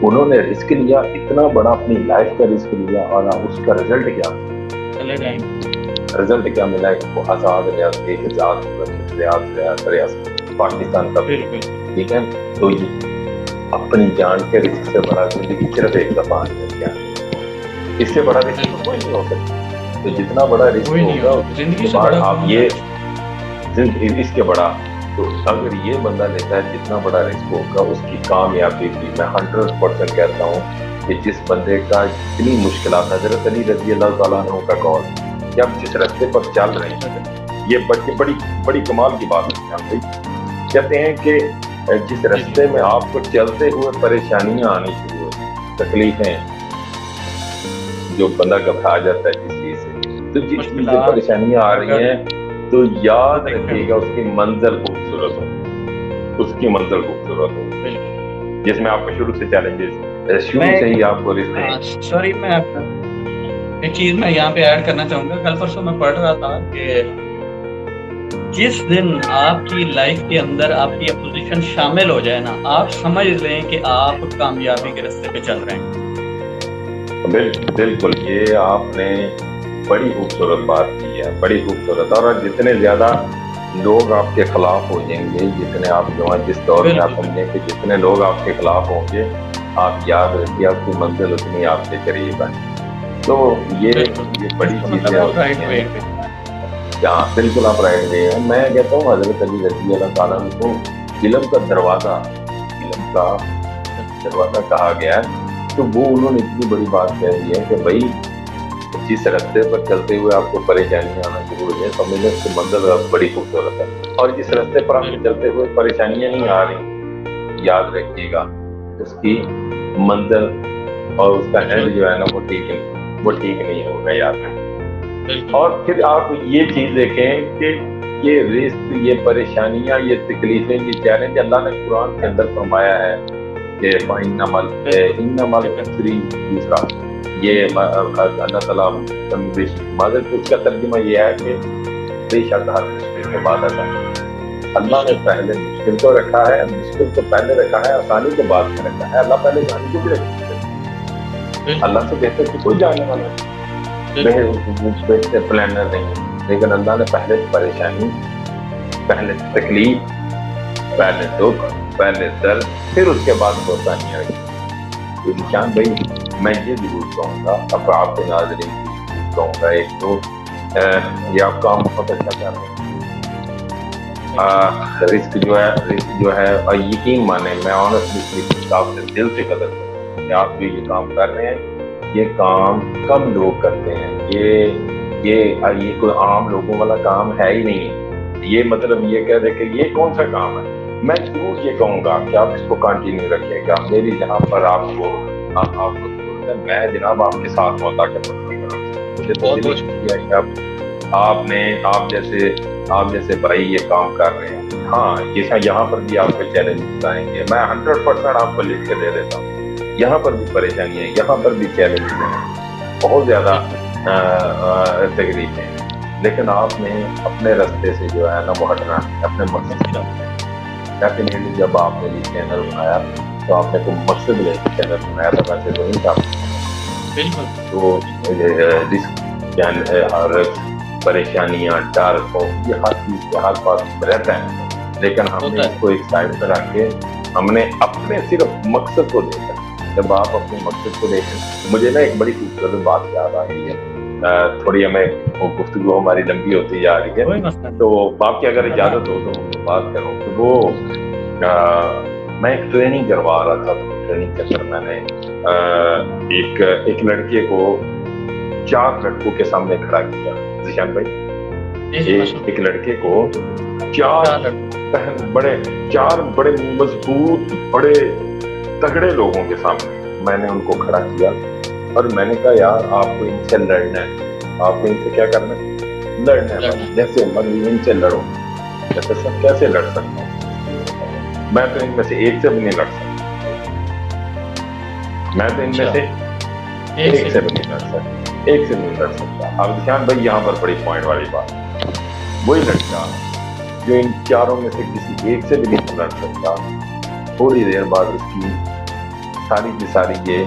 उन्होंने रिस्क लिया, इतना बड़ा अपनी लाइफ का रिस्क लिया, और उसका रिजल्ट क्या मिला है? वो आजाद पाकिस्तान का, ठीक है। तो ये अपनी जान के रिस्क से बड़ा जिंदगी सिर्फ एक दफा क्या, इससे बड़ा रिस्क तो कोई नहीं हो सकता। तो जितना बड़ा रिस्क होगा आप ये इसके बड़ा, तो अगर ये बंदा लेता है जितना बड़ा रिस्क होगा, उसकी कामयाबी भी, मैं 100% कहता हूँ कि जिस बंदे का इतनी मुश्किलात, हजरत अली रज़ी अल्लाह तआला अन्हु का कौल, कि आप जिस रास्ते पर चल रहे हैं, ये बड़ी कमाल की बात है। कहते हैं कि जिस रास्ते में आपको चलते हुए परेशानियां आनी शुरू हो, तकलीफें, जो बंदा घबरा जाता है जिस चीज से, तो जिस चीज से परेशानियां आ रही हैं, तो याद रखिएगा उसकी मंजिल खूबसूरत हो, जिसमें आपको शुरू से चैलेंजेस, शुरू से ही आपको रिस्क। सॉरी, मैं एक चीज मैं यहाँ पे ऐड करना चाहूंगा। कल परसों मैं पढ़ रहा था कि जिस दिन आपकी लाइफ के अंदर आपकी अपोजिशन शामिल हो जाए ना, आप समझ लें कि आप कामयाबी के रास्ते पे चल रहे हैं। बिल्कुल, ये आपने बड़ी खूबसूरत बात की है, बड़ी खूबसूरत। और जितने ज्यादा लोग आपके खिलाफ हो जाएंगे, जितने आप जो है जिस दौर में आप समझें कि जितने लोग आपके खिलाफ होंगे, आप याद रखिए आपकी मंजिल उतनी आपके करीब है। तो ये बड़ी चीजें होती हैं। हाँ, बिल्कुल आप राइट वे हैं। मैं कहता हूँ हजरत अली रज़ी अल्लाह तआला को इल्म का दरवाजा कहा गया है। तो वो उन्होंने इतनी बड़ी बात कह दी है कि भाई जिस रास्ते पर चलते हुए आपको परेशानियां आना शुरू हो जाए, समझने की मंजिल बड़ी खूबसूरत है। और जिस रास्ते पर आपको चलते हुए परेशानियां नहीं आ रही, याद रखिएगा उसकी मंजिल और उसका एंड जो है ना वो ठीक नहीं होगा, याद। और फिर आप ये चीज देखें कि ये रिस्क, ये परेशानियां, ये तकलीफें, ये चैलेंज अल्लाह ने कुरान के अंदर फरमाया है कि दूसरा ये अल्लाह ताला मगर उसका तर्जुमा ये है कि बेशक हर मुश्किल के बाद आसान। अल्लाह ने पहले मुश्किल को रखा है, मुश्किल को पहले रखा है, आसानी को बाद में रखा है। अल्लाह पहले आसानी को भी रखा है। अल्लाह से बेहतर तो कोई जानने वाला बेहतर प्लानर नहीं, लेकिन अल्लाह ने पहले परेशानी, पहले तकलीफ, पहले दुख, पहले दर्द, फिर उसके बाद आसानियाँ रखी। तो निशान भाई मैं ये जरूर कहूँगा, अब आपके नाज़रीन को कहूँगा, एक तो ये आप काम बहुत अच्छा कर रहे हैं। रिस्क जो है और यकीन माने, मैं ऑनेस्टली आपसे दिल से कदर करता हूँ कि आप जो ये काम कर रहे हैं, ये काम कम लोग करते हैं। ये कोई आम लोगों वाला काम है ही नहीं है। ये मतलब ये कह दे कि ये कौन सा काम है। मैं जरूर ये कहूँगा कि आप इसको कंटिन्यू रखिएगा। मेरी जहाँ पर आपको मैं जनाब आपके साथ होता कर मुझे तो बहुत शुक्रिया कि आप जैसे भाई ये काम कर रहे हैं। हाँ, ये यहाँ पर भी आपको चैलेंज आएंगे, मैं 100% आपको लिख के दे देता हूँ। यहाँ पर भी परेशानी है, यहाँ पर भी चैलेंज है, बहुत ज़्यादा तकलीफ है, लेकिन आपने अपने रास्ते से जो है ना वो हटना, अपने मकसद से डेफिनेटली जब आपने ये चैनल बनाया तो आपने कोई मकसद लेकर चैनल बनाया था, वैसे तो नहीं था। तो हर परेशानियाँ, डर हो, ये हर चीज़ के हर पास रहता है, लेकिन हमने इसको एक साइड पर रख के हमने अपने सिर्फ मकसद को देखा। जब आप अपने मकसद को देखें, मुझे ना एक बड़ी खूबसूरत बात याद आ रही है। थोड़ी हमें गुफ्तगू हमारी लंबी होती जा रही है, तो आपकी अगर इजाज़त हो तो बात करूँ। तो वो मैं एक ट्रेनिंग करवा रहा था, तो ट्रेनिंग के अंदर मैंने एक लड़के को 4 लड़कों के सामने खड़ा किया। जिशान भाई, एक लड़के को 4 बड़े मजबूत, बड़े तगड़े लोगों के सामने मैंने उनको खड़ा किया और मैंने कहा यार आपको इनसे लड़ना है, आपको इनसे क्या करना है, लड़ना है। जैसे मतलब इनसे लड़ो, जैसे सब कैसे लड़ सकता हूँ, मैं तो इनमें से एक से भी नहीं लड़ सकता, मैं तो इनमें से एक से भी नहीं लड़ सकता, एक से नहीं लड़ सकता। अब ध्यान भाई यहाँ पर बड़ी पॉइंट वाली बात, वही लड़का जो इन चारों में से किसी एक से भी नहीं लड़ सकता, थोड़ी देर बाद उसकी सारी की सारी ये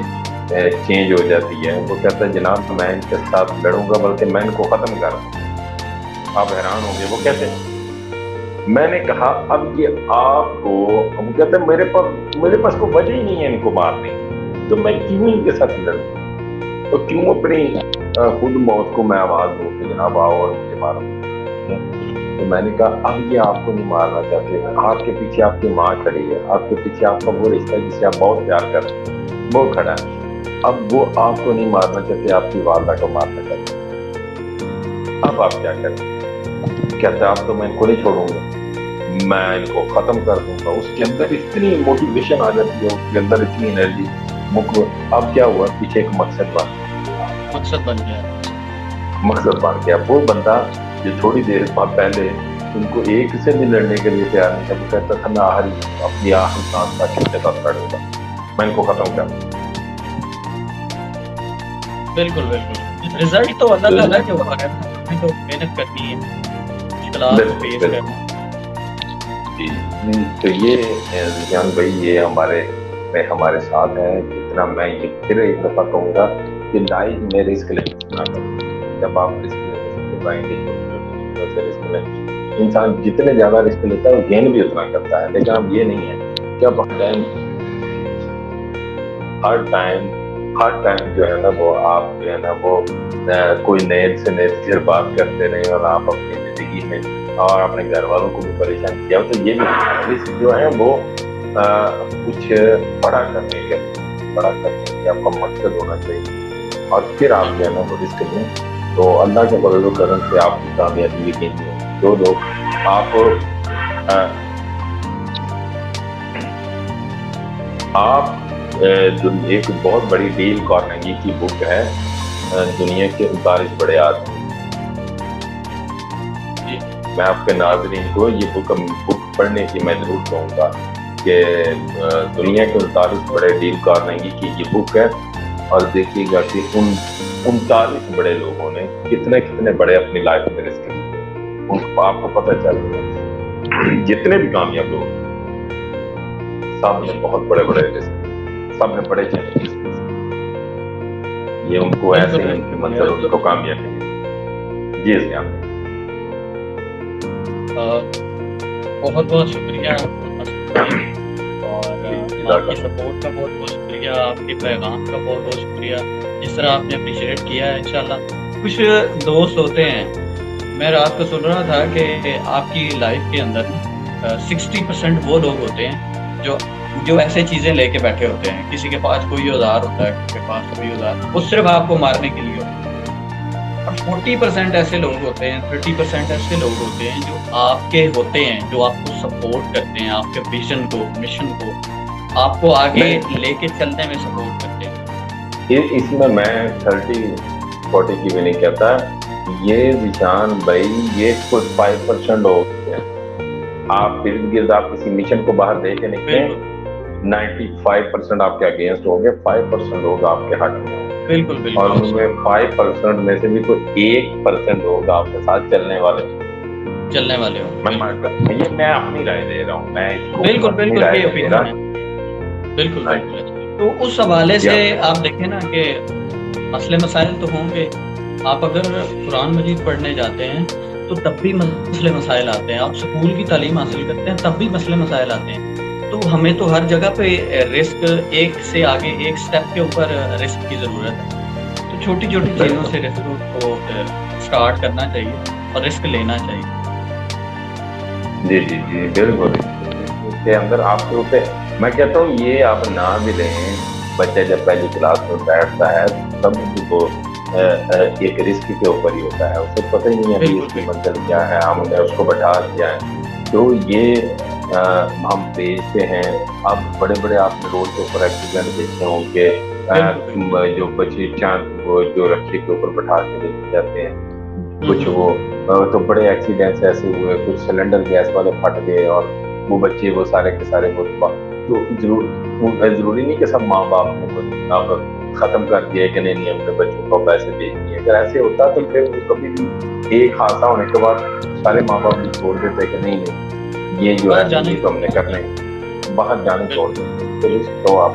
चेंज हो जाती है। वो कहता है जनाब मैं इनके साथ लड़ूंगा, बल्कि मैं इनको खत्म कर दूंगा। आप हैरान होंगे, वो कहते हैं, मैंने कहा अब ये आपको, वो कहते हैं मेरे पास कोई वजह ही नहीं है इनको मारने, तो मैं क्यों इनके साथ लड़ूं, तो क्यों अपनी खुद मौत को मैं आवाज दूं कि जनाब आओ और मुझे मारो। तो मैंने कहा अब ये आपको नहीं मारना चाहते, आपके पीछे आपकी माँ खड़ी है, आपके पीछे आपका वो रिश्ता जिसे आप बहुत प्यार करते हैं वो खड़ा है। अब वो आपको नहीं मारना चाहते, आपकी वालदा को मारना चाहते, अब आप क्या करें। कहते आप तो मैं इनको नहीं छोड़ूंगा, मैं इनको खत्म कर दूंगा। उसके अंदर इतनी मोटिवेशन आ जाती है, उसके अंदर इतनी एनर्जी। अब क्या हुआ, पीछे एक मकसद बन गया। वो बंदा जो थोड़ी देर पहले उनको एक से भी लड़ने के लिए तैयार नहीं था, वो कहता था मैं अपनी आखिरी सांस तक किसके साथ लड़ूंगा, मैं इनको खत्म कर दूंगा। बिल्कुल बिल्कुल, रिजल्ट तो अल्लाह ताला के ऊपर है, हमें तो मेहनत करनी है, मुश्किलात को फेस करना। जी, तो ये जिशान भाई ये हमारे साथ है। जितना मैं ये फिर एक दफा कहूँगा कि लाइफ में रिस्क लेना करें। जब आप रिस्क लेते पाएंगे, इंसान जितने ज्यादा रिस्क लेता है वो गेन भी उतना करता है। लेकिन अब ये नहीं है कि अब हर टाइम जो है ना वो आप जो है ना वो कोई नए से नए बात करते रहे और आप अपनी जिंदगी में और अपने घर वालों को भी परेशान किया। तो ये भी रिस्क जो है वो कुछ बड़ा करने के आपका मकसद होना चाहिए और फिर आप जो है ना वो रिस्क लें, तो अल्लाह के फजल करम से आपकी कामयाबी यकीनी है। जो लोग आप एक बहुत बड़ी डील कार्नेगी की बुक है, दुनिया के 39 बड़े आदमी। मैं आपके नाज़रीन को ये बुक पढ़ने की मैं जरूर कहूँगा कि दुनिया के 39 बड़े डील कार्नेगी की ये बुक है। और देखिएगा कि उन 39 बड़े लोगों ने कितने कितने बड़े अपनी लाइफ में रिस्क लिए, उनको आपको पता चलेगा। जितने भी कामयाब लोग सब ने बहुत बड़े बड़े रिस्क, सब ने बड़े चैलेंजेस, ये उनको ऐसे ही उनकी मंजिल उनको कामयाबी जी इसलिए बहुत बहुत शुक्रिया और आपकी सपोर्ट का बहुत बहुत शुक्रिया, आपके पैगाम का बहुत बहुत शुक्रिया, जिस तरह आपने अप्रिशिएट किया है। इंशाल्लाह कुछ दोस्त होते हैं, मैं रात को सुन रहा था कि आपकी लाइफ के अंदर 60% वो लोग होते हैं जो ऐसे चीज़ें लेके बैठे होते हैं, किसी के पास कोई औजार होता है, किसी के पास कोई औजार, वो सिर्फ आपको मारने के लिए होता है। और 40% ऐसे लोग होते हैं, 30% ऐसे लोग होते हैं जो आपके होते हैं, जो आपको सपोर्ट करते हैं, आपके विजन को, मिशन को, आपको आगे लेके चलने में सपोर्ट करते हैं। इसमें मैं 30-40 की भी नहीं कहता, ये जिशान भाई ये कुछ 5% लोग हैं। आप इर्द गिर्द आप किसी मिशन को बाहर दे के निकलें, 95% आपके अगेंस्ट होंगे, 5% लोग आपके हक में होंगे। बिल्कुल बिल्कुल। और उनमें 5% में से भी कोई 1% लोग आपके साथ चलने वाले हो। मैं अपनी राय दे रहा हूँ, मैं इसको बिल्कुल बिल्कुल ये ओपिनियन है। बिल्कुल बिल्कुल। तो उस हवाले से आप देखें ना कि मसले मसाइल तो होंगे, आप अगर कुरान मजीद पढ़ने जाते हैं तो तब भी मसले मसाइल आते हैं, आप स्कूल की तालीम हासिल करते हैं तब भी मसले मसाइल आते हैं। तो हमें तो हर जगह पे रिस्क, एक से आगे एक स्टेप के ऊपर रिस्क की ज़रूरत है। तो छोटी छोटी चीज़ों से रिस्क को स्टार्ट करना चाहिए और रिस्क लेना चाहिए। जी जी जी बिल्कुल। इसके अंदर आपके ऊपर मैं कहता हूँ ये आप ना भी लें, बच्चा जब पहली क्लास में बैठता है तब उसको एक रिस्क के ऊपर ही होता है, उसे पता ही नहीं है कि इसकी मंजिल क्या है, हमने उसको बैठा दिया है। तो ये हम भेजते हैं। अब बड़े बड़े आपने रोड के ऊपर एक्सीडेंट देखे होंगे, जो बच्चे चांद वो जो रस्सी के ऊपर बैठा के लेके जाते हैं, कुछ वो तो बड़े एक्सीडेंट्स ऐसे हुए, कुछ सिलेंडर गैस वाले फट गए और वो बच्चे वो सारे के सारे वो तो जरूरी नहीं कि सब माँ बाप ने अब खत्म कर दिया कि नहीं अपने बच्चों को पैसे दे दिए। अगर ऐसे होता तो फिर कभी भी एक हादसा होने के बाद सारे माँ बाप भी छोड़ देते कि नहीं ये जो है ये तो हमने करना है, बाहर जाने छोड़ देते। तो रिस्क तो आप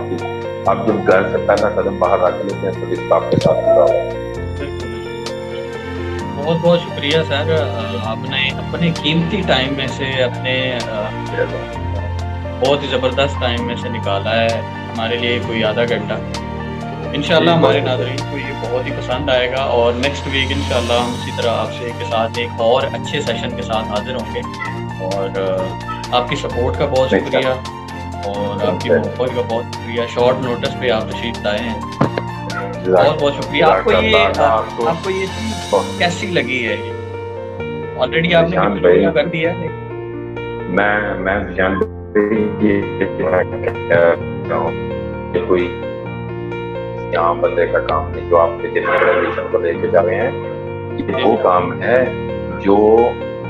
जब घर से पहला कदम बाहर रख लेते हैं तो रिस्क आपके साथ होगा। बहुत बहुत शुक्रिया सर, आपने अपने कीमती टाइम में से अपने बहुत ही ज़बरदस्त टाइम में से निकाला है हमारे लिए कोई आधा घंटा। इंशाल्लाह हमारे नाज़रीन को ये बहुत ही पसंद आएगा और नेक्स्ट वीक इंशाल्लाह हम इसी तरह आपसे के साथ एक और अच्छे सेशन के साथ हाजिर होंगे। और आपकी सपोर्ट का बहुत शुक्रिया और आपकी मोहब्बत का बहुत शुक्रिया, शॉर्ट नोटिस पे आप तशरीफ लाए हैं, बहुत बहुत शुक्रिया। आपको ये चीज़ कैसी लगी है? ऑलरेडी आपने वीडियो कर दिया है। मैं जान कोई आम बंदे का काम नहीं, जो आपके जितने बड़े मिशन को लेके जा रहे हैं, ये वो काम है जो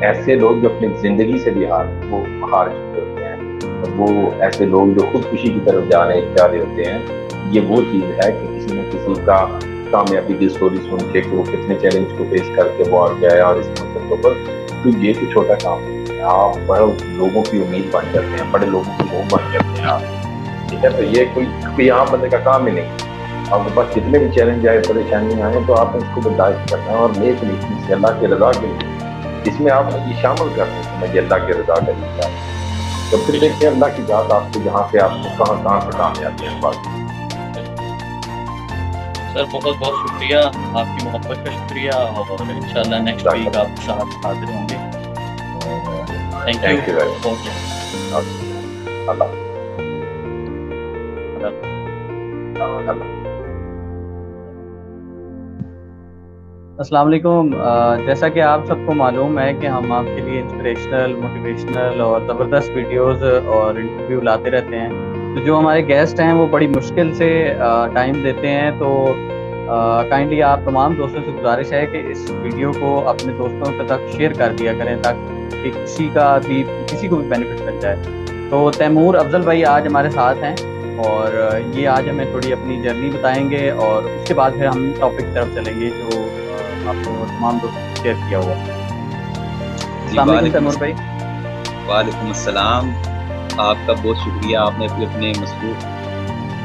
ऐसे लोग जो अपनी जिंदगी से भी हार चुके होते हैं, वो ऐसे लोग जो खुदकुशी की तरफ जा रहे होते हैं, ये वो चीज़ है कि किसी न किसी का कामयाबी की स्टोरी सुन के कि वो कितने चैलेंज को फेस करके वो आगे आया और इस मंजिल के ऊपर। तो ये तो छोटा काम है, आप बड़े लोगों की उम्मीद बन जाते हैं, बड़े लोगों की होप बन जाते हैं आप, ठीक है। तो ये कोई आम बंदे का काम ही नहीं। आपके पास कितने भी चैलेंज आए, परेशानी आए, तो आप इसको बर्दाश्त करना है और नेक नीति से अल्लाह की रज़ा के लिए इसमें आप ये शामिल करते हैं मैं अल्लाह की रज़ा के लिए। तो फिर देखिए अल्लाह की जात आपको जहाँ से आपको कहाँ से कामयाबी है। बात सर बहुत बहुत शुक्रिया, आपकी मोहब्बत का शुक्रिया और इंशाल्लाह नेक्स्ट वीक आपके साथ हाजिर होंगे। थैंक यू बहुत अल्लाह। अस्सलाम वालेकुम। जैसा कि आप सबको मालूम है कि हम आपके लिए इंस्पिरेशनल, मोटिवेशनल और ज़बरदस्त वीडियोस और इंटरव्यू लाते रहते हैं। तो जो हमारे गेस्ट हैं वो बड़ी मुश्किल से टाइम देते हैं, तो काइंडली आप तमाम दोस्तों से गुजारिश है कि इस वीडियो को अपने दोस्तों तक शेयर कर दिया करें ताकि किसी को भी बेनिफिट मिल जाए। तो तैमूर अफजल भाई आज हमारे साथ हैं और ये आज हमें थोड़ी अपनी जर्नी बताएंगे और उसके बाद फिर हम टॉपिक की तरफ चलेंगे जो आपको तमाम दोस्तों ने शेयर किया हुआ। अस्सलाम वालेकुम तैमूर भाई। वालेकुम अस्सलाम। आपका बहुत शुक्रिया, आपने अपने मसरूफ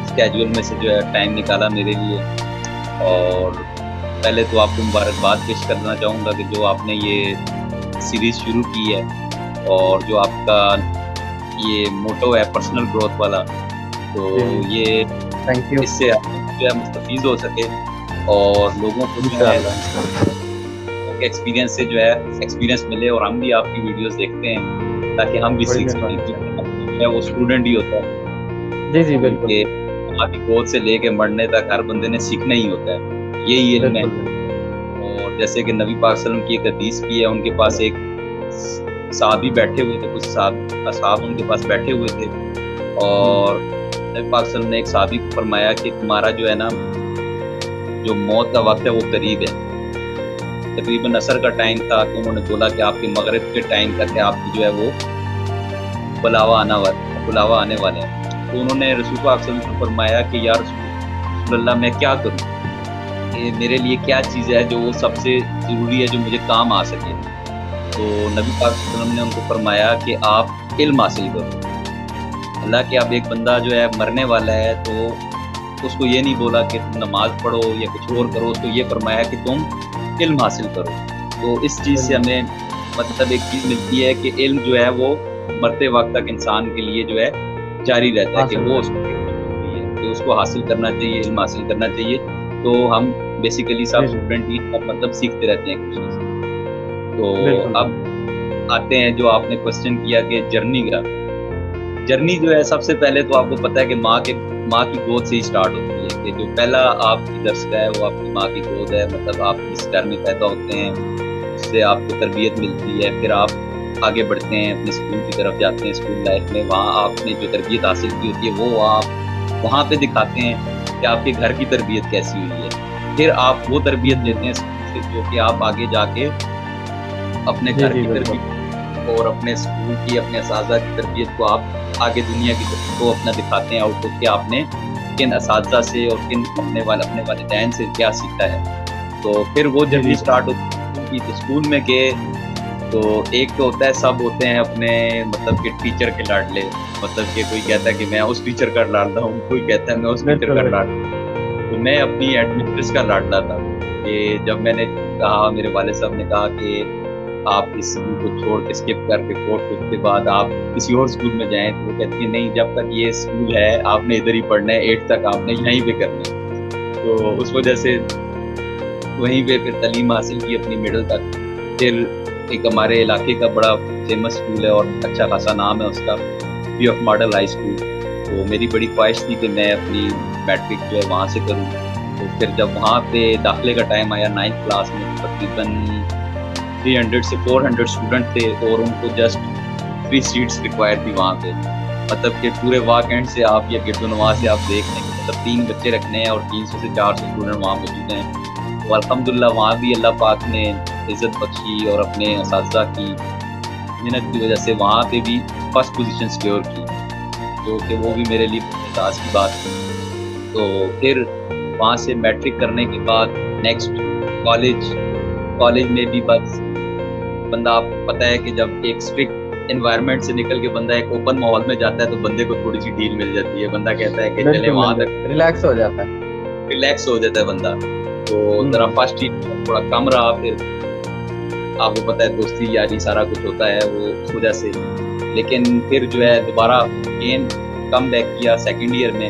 स्केड्यूल में से जो है टाइम निकाला मेरे लिए। और पहले तो आपको मुबारकबाद पेश करना चाहूँगा कि जो आपने ये सीरीज़ शुरू की है और जो आपका ये मोटो है पर्सनल ग्रोथ वाला, तो ये थैंक यू। इससे जो है मुस्तफ़ीज़ हो सके और लोगों को जो है एक्सपीरियंस से जो है एक्सपीरियंस मिले और हम भी आपकी वीडियोस देखते हैं ताकि हम भी सीख सकें। वो स्टूडेंट ही होता है। जी जी बिल्कुल। आपकी ग्रोथ से लेके मरने तक हर बंदे ने सीखना ही होता है, यही इल्म है। और जैसे कि नबी पाक सल्लल्लाहु अलैहि वसल्लम की एक हदीस भी है, उनके पास एक साहबी बैठे हुए थे, कुछ असहाब उनके पास बैठे हुए थे और नबी पाक सल्लल्लाहु अलैहि वसल्लम ने एक साहबी को फरमाया कि तुम्हारा जो है ना जो मौत का वक्त है वो करीब है। तकरीबन असर का टाइम था, तो उन्होंने बोला कि आपके मगरिब के टाइम तक है आपकी जो है वो बुलावा आने वाले हैं। तो उन्होंने रसूल पाक सल्लल्लाहु अलैहि वसल्लम को फरमाया कि या रसूल अल्लाह मैं क्या करूँ, कि मेरे लिए क्या चीज़ है जो सबसे ज़रूरी है जो मुझे काम आ सके। तो नबी पाक सल्लल्लाहु अलैहि वसल्लम ने उनको फरमाया कि आप इल्म हासिल करो। अल्लाह के अब एक बंदा जो है मरने वाला है तो उसको ये नहीं बोला कि तुम नमाज पढ़ो या कुछ और करो, उसको ये फरमाया कि तुम इल्म हासिल करो। तो इस चीज़ से हमें मतलब एक चीज़ मिलती है कि इल्म जो है वो मरते वक्त तक इंसान के लिए जो है जारी रहता है कि वो उसको हासिल करना चाहिए, इल्म हासिल करना चाहिए। तो हम बेसिकली सब स्टूडेंट ही मतलब सीखते रहते हैं कुछ चीज़। तो अब आते हैं जो आपने क्वेश्चन किया कि जर्नी जो है, सबसे पहले तो आपको पता है कि माँ की गोद से ही स्टार्ट होती है कि जो पहला आपकी दर्शक है वो आपकी माँ की गोद है। मतलब आप जिस घर में पैदा होते हैं उससे आपको तरबियत मिलती है, फिर आप आगे बढ़ते हैं अपने स्कूल की तरफ जाते हैं, स्कूल लाइफ में वहाँ आपने जो तरबियत हासिल की होती है वो आप वहाँ पे दिखाते हैं कि आपके घर की तरबियत कैसी हुई है। फिर आप वो तरबियत लेते हैं जो कि आप आगे जाके अपने घर की तरबियत और अपने स्कूल की अपने असातिज़ा की तरबियत को आप आगे दुनिया की तरफ को अपना दिखाते हैं आउटपुट कि आपने किन असातिज़ा से और किन अपने वालिदैन से क्या सीखा है। तो फिर वो जर्नी स्टार्ट होती है। तो स्कूल में गए तो एक तो होता है, सब होते हैं अपने मतलब कि टीचर के लाडले, मतलब कि कोई कहता है कि मैं उस टीचर का लाडला हूँ, कोई कहता है मैं उस टीचर का लाडला। तो मैं अपनी एडमिनिस्ट्रेस का लाडला था कि जब मैंने कहा, मेरे वाले साहब ने कहा कि आप इस स्कूल को छोड़ के स्किप करके 4th के बाद आप किसी और स्कूल में जाएं, तो वो कहती है नहीं, जब तक ये स्कूल है आपने इधर ही पढ़ना है, 8th तक आपने यहीं पे करना है। तो उस वजह से वहीं पे फिर तालीम हासिल की अपनी मिडिल तक। फिर एक हमारे इलाके का बड़ा फेमस स्कूल है और अच्छा खासा नाम है उसका, पीएफ मॉडल हाई स्कूल। तो मेरी बड़ी ख्वाहिश थी कि मैं अपनी मैट्रिक जो है वहाँ से करूँ। तो फिर जब वहाँ पे दाखिले का टाइम आया 9th क्लास में, तकरीबन 300 से 400 स्टूडेंट थे और उनको जस्ट 3 सीट्स रिक्वायर थी वहाँ पे। मतलब कि पूरे वाक एंड से आप या गिरदुनवा से आप देख लेंगे, मतलब 3 बच्चे रखने हैं और 300 से 400 स्टूडेंट वहाँ मौजूद हैं। तो अल्हम्दुलिल्लाह वहाँ भी अल्लाह पाक ने इज़्ज़त बख्शी और अपने असातिज़ा की मेहनत की वजह से वहाँ पे भी फर्स्ट पोजीशन सिक्योर की, जो कि वो भी मेरे लिए एहसास की बात थी। तो फिर वहाँ से मैट्रिक करने के बाद नेक्स्ट कॉलेज में भी बस बंदा, आपको पता है कि जब एक स्ट्रिक्ट एनवायरनमेंट से निकल के बंदा एक ओपन माहौल में जाता है तो बंदे को थोड़ी सी ढील मिल जाती है। बंदा कहता है कि चले वहाँ तक रिलैक्स हो जाता है बंदा। तो जरा फर्स्ट ईयर थोड़ा कम रहा, फिर आपको पता है दोस्ती यारी सारा कुछ होता है वो उस वजह से। लेकिन फिर जो है दोबारा अगेन कम बैक किया सेकेंड ईयर में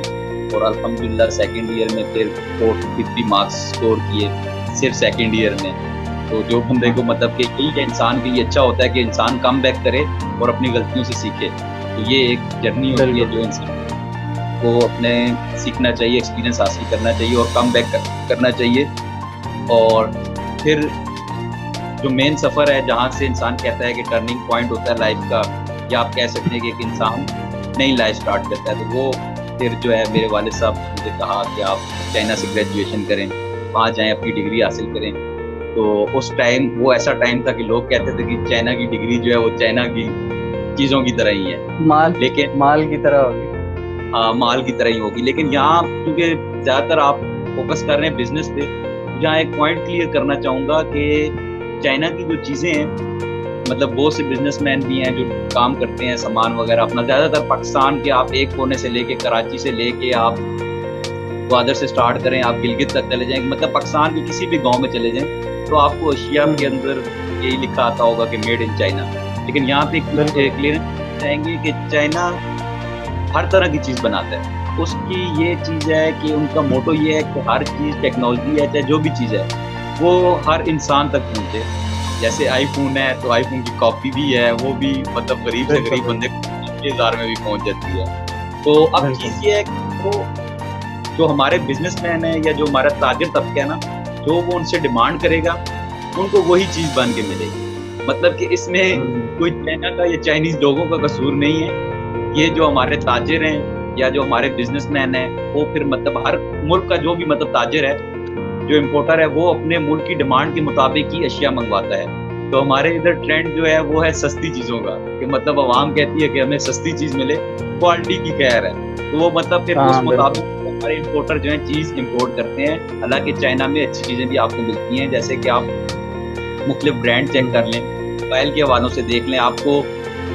और अल्हम्दुलिल्लाह सेकेंड ईयर में फिर 450 मार्क्स स्कोर किए सिर्फ सेकेंड ईयर में। तो जो बंदे को मतलब कि यही इंसान के लिए अच्छा होता है कि इंसान कम बैक करे और अपनी गलतियों से सीखे। तो ये एक जर्नी होती है जो इंसान को अपने सीखना चाहिए, एक्सपीरियंस हासिल करना चाहिए और कम बैक करना चाहिए। और फिर जो मेन सफ़र है जहाँ से इंसान कहता है कि टर्निंग पॉइंट होता है लाइफ का, या आप कह सकते हैं कि एक इंसान नई लाइफ स्टार्ट करता है, तो वो फिर जो है मेरे वालिद साहब ने मुझे कहा कि आप चाइना से ग्रेजुएशन करें, वहाँ जाएं, अपनी डिग्री हासिल करें। तो उस टाइम वो ऐसा टाइम था कि लोग कहते थे कि चाइना की डिग्री जो है वो चाइना की चीज़ों की तरह ही है, लेकिन माल की तरह होगी। माल की तरह ही होगी। लेकिन यहाँ क्योंकि ज़्यादातर आप फोकस कर रहे हैं बिजनेस पे, यहाँ एक पॉइंट क्लियर करना चाहूँगा कि चाइना की जो चीज़ें हैं, मतलब बहुत से बिजनेसमैन भी हैं जो काम करते हैं सामान वगैरह अपना, ज़्यादातर पाकिस्तान के आप एक कोने से लेके कराची से लेके आप ग्वादर से स्टार्ट करें, आप गिलगित तक चले जाएंगे, मतलब पाकिस्तान के किसी भी गांव में चले जाएं तो आपको एशिया के अंदर यही लिखा आता होगा कि मेड इन चाइना। लेकिन यहाँ पे क्लियर जाएंगे कि चाइना हर तरह की चीज़ बनाता है। उसकी ये चीज़ है कि उनका मोटो ये है कि हर चीज़ टेक्नोलॉजी है, चाहे जो भी चीज़ है वो हर इंसान तक पहुँचे। जैसे आईफोन है तो आईफोन की कॉपी भी है, वो भी मतलब गरीब से गरीब बंदे को 50,000 में भी पहुँच जाती है। तो अब चीज़ ये है कि जो हमारे बिजनेसमैन है या जो हमारा ताजिर तबका है ना, जो वो उनसे डिमांड करेगा उनको वही चीज़ बन के मिलेगी। मतलब कि इसमें कोई चाइना का या चाइनीज़ लोगों का कसूर नहीं है। ये जो हमारे ताजिर हैं या जो हमारे बिजनेसमैन हैं, वो फिर मतलब हर मुल्क का जो भी मतलब ताजिर है, जो इम्पोर्टर है, वो अपने मुल्क की डिमांड के मुताबिक ही अशिया मंगवाता है। तो हमारे इधर ट्रेंड जो है वो है सस्ती चीज़ों का, कि मतलब आवाम कहती है कि हमें सस्ती चीज़ मिले, क्वालिटी की खैर है, तो वो मतलब फिर उस मुताबिक हमारे इम्पोर्टर जो है चीज़ इम्पोर्ट करते हैं। हालांकि चाइना में अच्छी चीज़ें भी आपको मिलती हैं, जैसे कि आप मुख्तलिफ ब्रांड चेक कर लें, मोबाइल के हवालों से देख लें, आपको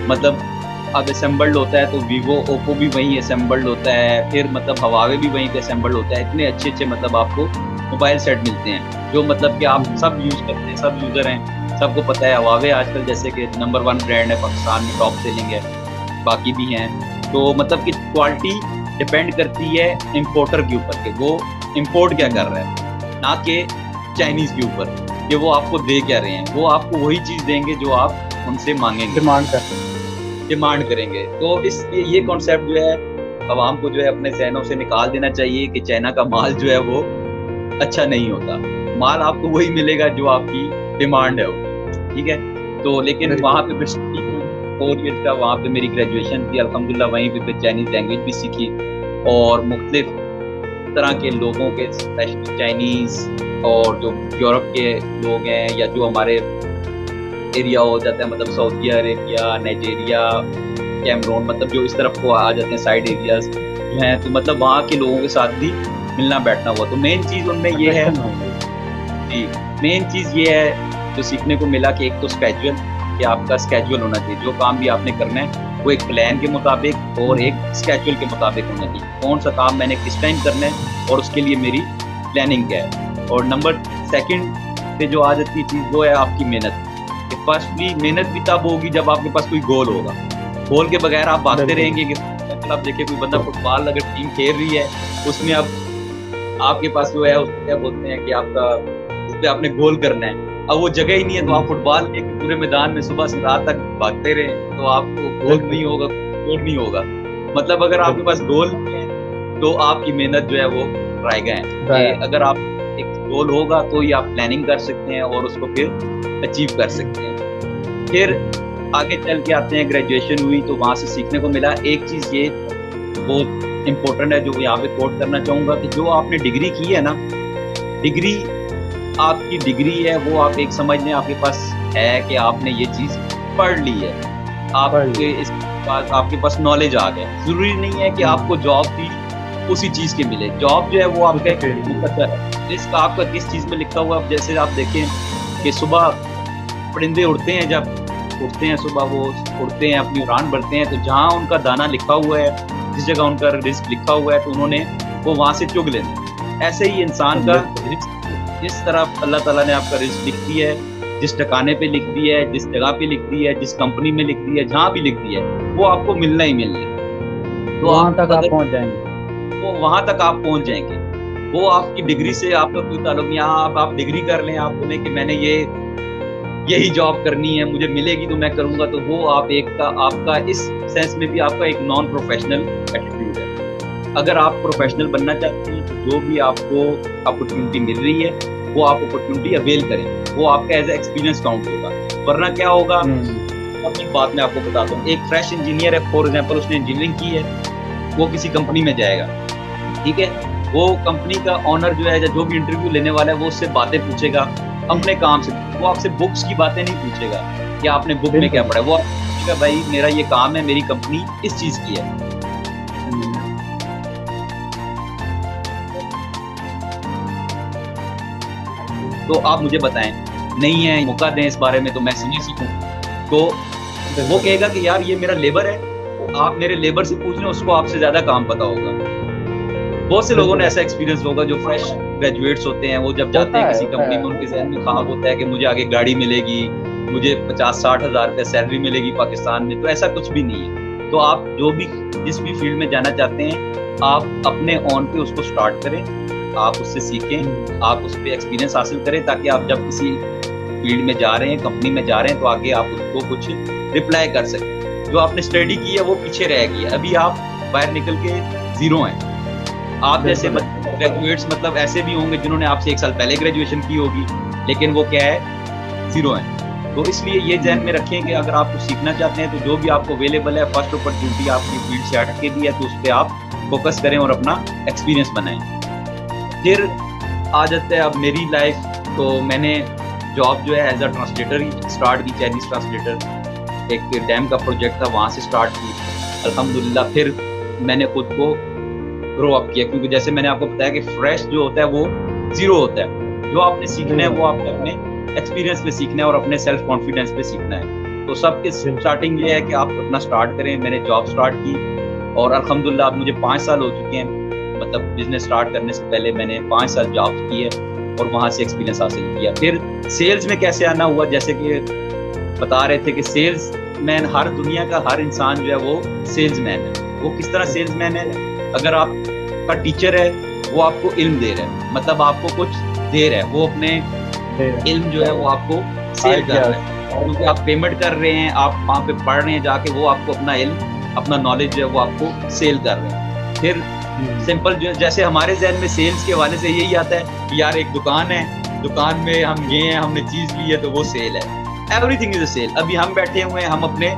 मतलब अब असेंबल्ड होता है तो वीवो ओप्पो भी वहीं असेंबल्ड होता है, फिर मतलब हवावे भी वहीं पे असेंबल्ड होता है। इतने अच्छे अच्छे मतलब आपको मोबाइल सेट मिलते हैं जो मतलब कि आप सब यूज़ करते हैं, सब यूज़र हैं, सबको पता है हवावे आजकल जैसे कि नंबर 1 ब्रांड है पाकिस्तान में, टॉप सेलिंग है, बाकी भी हैं। तो मतलब कि क्वालिटी डिपेंड करती है इम्पोर्टर के ऊपर कि वो इम्पोर्ट क्या कर रहा है, ना कि चाइनीज़ के ऊपर कि वो आपको दे क्या रहे हैं। वो आपको वही चीज़ देंगे जो आप उनसे मांगेंगे, डिमांड करेंगे। तो इसलिए ये कॉन्सेप्ट जो है आवाम को जो है अपने जहनों से निकाल देना चाहिए कि चाइना का माल जो है वो अच्छा नहीं होता। माल आपको वही मिलेगा जो आपकी डिमांड है, ठीक है। तो लेकिन वहाँ पे फिर 4 ईयर्स का वहाँ पे मेरी ग्रेजुएशन थी, अल्हम्दुलिल्लाह वहीं पे फिर चाइनीज़ लैंग्वेज भी सीखी और मुख्तलिफ तरह के लोगों के, स्पेशली चाइनीज़ और जो यूरोप के लोग हैं या जो हमारे एरिया हो जाता है, मतलब सऊदी अरेबिया, नाइजीरिया, कैमरून, मतलब जो इस तरफ को आ जाते हैं साइड एरियाज जो हैं, तो मतलब वहाँ के लोगों के साथ भी मिलना बैठना हुआ। तो मेन चीज़ उनमें ये है जी, मेन चीज़ ये है जो सीखने को मिला कि एक तो स्केड्यूल, कि आपका स्केड्यूल होना चाहिए, जो काम भी आपने करना है वो एक प्लान के मुताबिक और एक स्केड्यूल के मुताबिक होना चाहिए। कौन सा काम मैंने किस टाइम करना है और उसके लिए मेरी प्लानिंग क्या है। और नंबर 2 पे जो आ जाती है चीज़ वो है आपकी मेहनत। फर्स्टली मेहनत भी तब होगी जब आपके पास कोई गोल होगा। गोल के बगैर आप भागते रहेंगे कि आप देखिए कोई बंदा फुटबॉल अगर टीम खेल रही है उसमें अब आपके पास जो है उसको क्या बोलते हैं कि आपका उस पर आपने गोल करना है, अब वो जगह ही नहीं है, तो आप फुटबॉल एक पूरे मैदान में सुबह से रात तक भागते रहे तो आपको गोल नहीं होगा, गोल नहीं होगा। मतलब अगर आपके पास गोल नहीं है तो आपकी मेहनत जो है वो रायगा है। अगर आप एक गोल होगा तो ही आप प्लानिंग कर सकते हैं और उसको फिर अचीव कर सकते हैं। फिर आगे चल के आते हैं, ग्रेजुएशन हुई तो वहाँ से सीखने को मिला एक चीज़ ये बहुत इम्पोर्टेंट है जो यहाँ पे कोट करना चाहूँगा कि जो आपने डिग्री की है ना, डिग्री आपकी डिग्री है वो आप एक समझ लें आपके पास है कि आपने ये चीज़ पढ़ ली है, आपके इस पास आपके पास नॉलेज आ गया। ज़रूरी नहीं है कि आपको जॉब भी उसी चीज़ के मिले, जॉब जो है वो आपका एक मुकद्दर है, रिस्क आपका किस चीज़ में लिखा हुआ है। जैसे आप देखें कि सुबह परिंदे उड़ते हैं, जब उठते हैं सुबह वो उड़ते हैं अपनी उड़ान भरते हैं, तो जहाँ उनका दाना लिखा हुआ है, जिस जगह उनका रिस्क लिखा हुआ है तो उन्होंने वो वहाँ से चुग लेना। ऐसे ही इंसान का रिस्क जिस तरह अल्लाह ताला ने आपका रिस्क लिख दिया है, जिस ठिकाने पे लिख दिया है, जिस जगह पे लिख दिया है, जिस कंपनी में लिख दिया है, जहाँ भी लिख दिया है वो आपको मिलना ही मिलना है। तो वहाँ तक आप पहुँच जाएंगे, वो वहाँ तक आप पहुँच जाएंगे। वो आपकी डिग्री से आपका कोई ताल्लुक नहीं। यहाँ आप डिग्री कर लें, आप बोलें कि मैंने यही जॉब करनी है, मुझे मिलेगी तो मैं करूँगा, तो वो आप आपका इस सेंस में भी आपका एक नॉन प्रोफेशनल एटीट्यूड है। अगर आप प्रोफेशनल बनना चाहते हैं तो जो भी आपको अपॉर्चुनिटी मिल रही है वो आप अपॉर्चुनिटी अवेल करें, वो आपका एज ए एक्सपीरियंस काउंट होगा। वरना क्या होगा, अपनी बात मैं आपको बताता हूँ। एक फ्रेश इंजीनियर है, फॉर एग्जाम्पल उसने इंजीनियरिंग की है, वो किसी कंपनी में जाएगा, ठीक है, वो कंपनी का ऑनर जो है जो भी इंटरव्यू लेने वाला है वो उससे बातें पूछेगा अपने काम से, वो आपसे बुक्स की बातें नहीं पूछेगा कि आपने बुक में क्या पढ़ा है, वो पूछेगा भाई मेरा ये काम है, मेरी कंपनी इस चीज़ की है। तो आप मुझे बताएं, नहीं है, मौका दें इस बारे में तो मैं समझ सकूं। तो वो कहेगा कि यार ये मेरा लेबर है, आप मेरे लेबर से पूछ लें, उसको आपसे ज्यादा काम पता होगा। बहुत से लोगों ने ऐसा एक्सपीरियंस होगा जो फ्रेश ग्रेजुएट्स होते हैं, वो जब जाते हैं किसी कंपनी में, उनके जहन में ख्वाब होता है कि मुझे आगे गाड़ी मिलेगी, मुझे 50-60 हज़ार रुपये सैलरी मिलेगी पाकिस्तान में। तो ऐसा कुछ भी नहीं है। तो आप जो भी जिस भी फील्ड में जाना चाहते हैं, आप अपने ऑन पे उसको स्टार्ट करें, आप उससे सीखें, आप उस पर एक्सपीरियंस हासिल करें, ताकि आप जब किसी फील्ड में जा रहे हैं, कंपनी में जा रहे हैं, तो आगे आप उसको कुछ रिप्लाई कर सकें। जो आपने स्टडी की है वो पीछे रह गई है, अभी आप बाहर निकल के जीरो हैं। आप जैसे ग्रेजुएट्स मतलब ऐसे भी होंगे जिन्होंने आपसे 1 साल पहले ग्रेजुएशन की होगी, लेकिन वो क्या है, जीरो है। तो इसलिए ये ध्यान में रखें कि अगर आप कुछ सीखना चाहते हैं तो जो भी आपको अवेलेबल है, फर्स्ट अपॉर्चुनिटी आपकी फील्ड से हटके भी है, तो उस पर आप फोकस करें और अपना एक्सपीरियंस बनाएं। फिर आ जाता है अब मेरी लाइफ। तो मैंने जॉब जो है एज अ ट्रांसलेटर ही स्टार्ट की, चाइनीज ट्रांसलेटर। एक डैम का प्रोजेक्ट था, वहाँ से स्टार्ट की अल्हम्दुलिल्लाह। फिर मैंने खुद को ग्रो अप किया, क्योंकि जैसे मैंने आपको बताया कि फ्रेश जो होता है वो जीरो होता है। जो आपने सीखना है वो आपने अपने एक्सपीरियंस पे सीखना है और अपने सेल्फ कॉन्फिडेंस पे सीखना है। तो सबके स्टार्टिंग ये है कि आप अपना स्टार्ट करें। मैंने जॉब स्टार्ट की और अल्हम्दुलिल्लाह अब मुझे 5 साल हो चुके हैं। मतलब बिजनेस स्टार्ट करने से पहले मैंने 5 साल जॉब की है और वहाँ से एक्सपीरियंस हासिल किया। फिर सेल्स में कैसे आना हुआ, जैसे कि बता रहे थे कि सेल्स मैन, हर दुनिया का हर इंसान जो है वो सेल्स मैन है। वो किस तरह सेल्स मैन है, अगर आपका टीचर है वो आपको इल्म दे रहा है, मतलब आपको कुछ दे रहा है, वो अपने इल्म जो है वो आपको सेल कर रहा है, क्योंकि आप पेमेंट कर रहे हैं, आप वहाँ पे पढ़ रहे हैं जाके, वो आपको अपना इल्म, अपना नॉलेज जो है वो आपको सेल कर रहे हैं। फिर सिंपल जो जैसे हमारे जहन में सेल्स के हवाले से यही आता है कि यार एक दुकान है, दुकान में हम गए हैं, हमने चीज ली है तो वो सेल है। Everything is a cell. अभी हम बैठे हुए हैं, हम अपने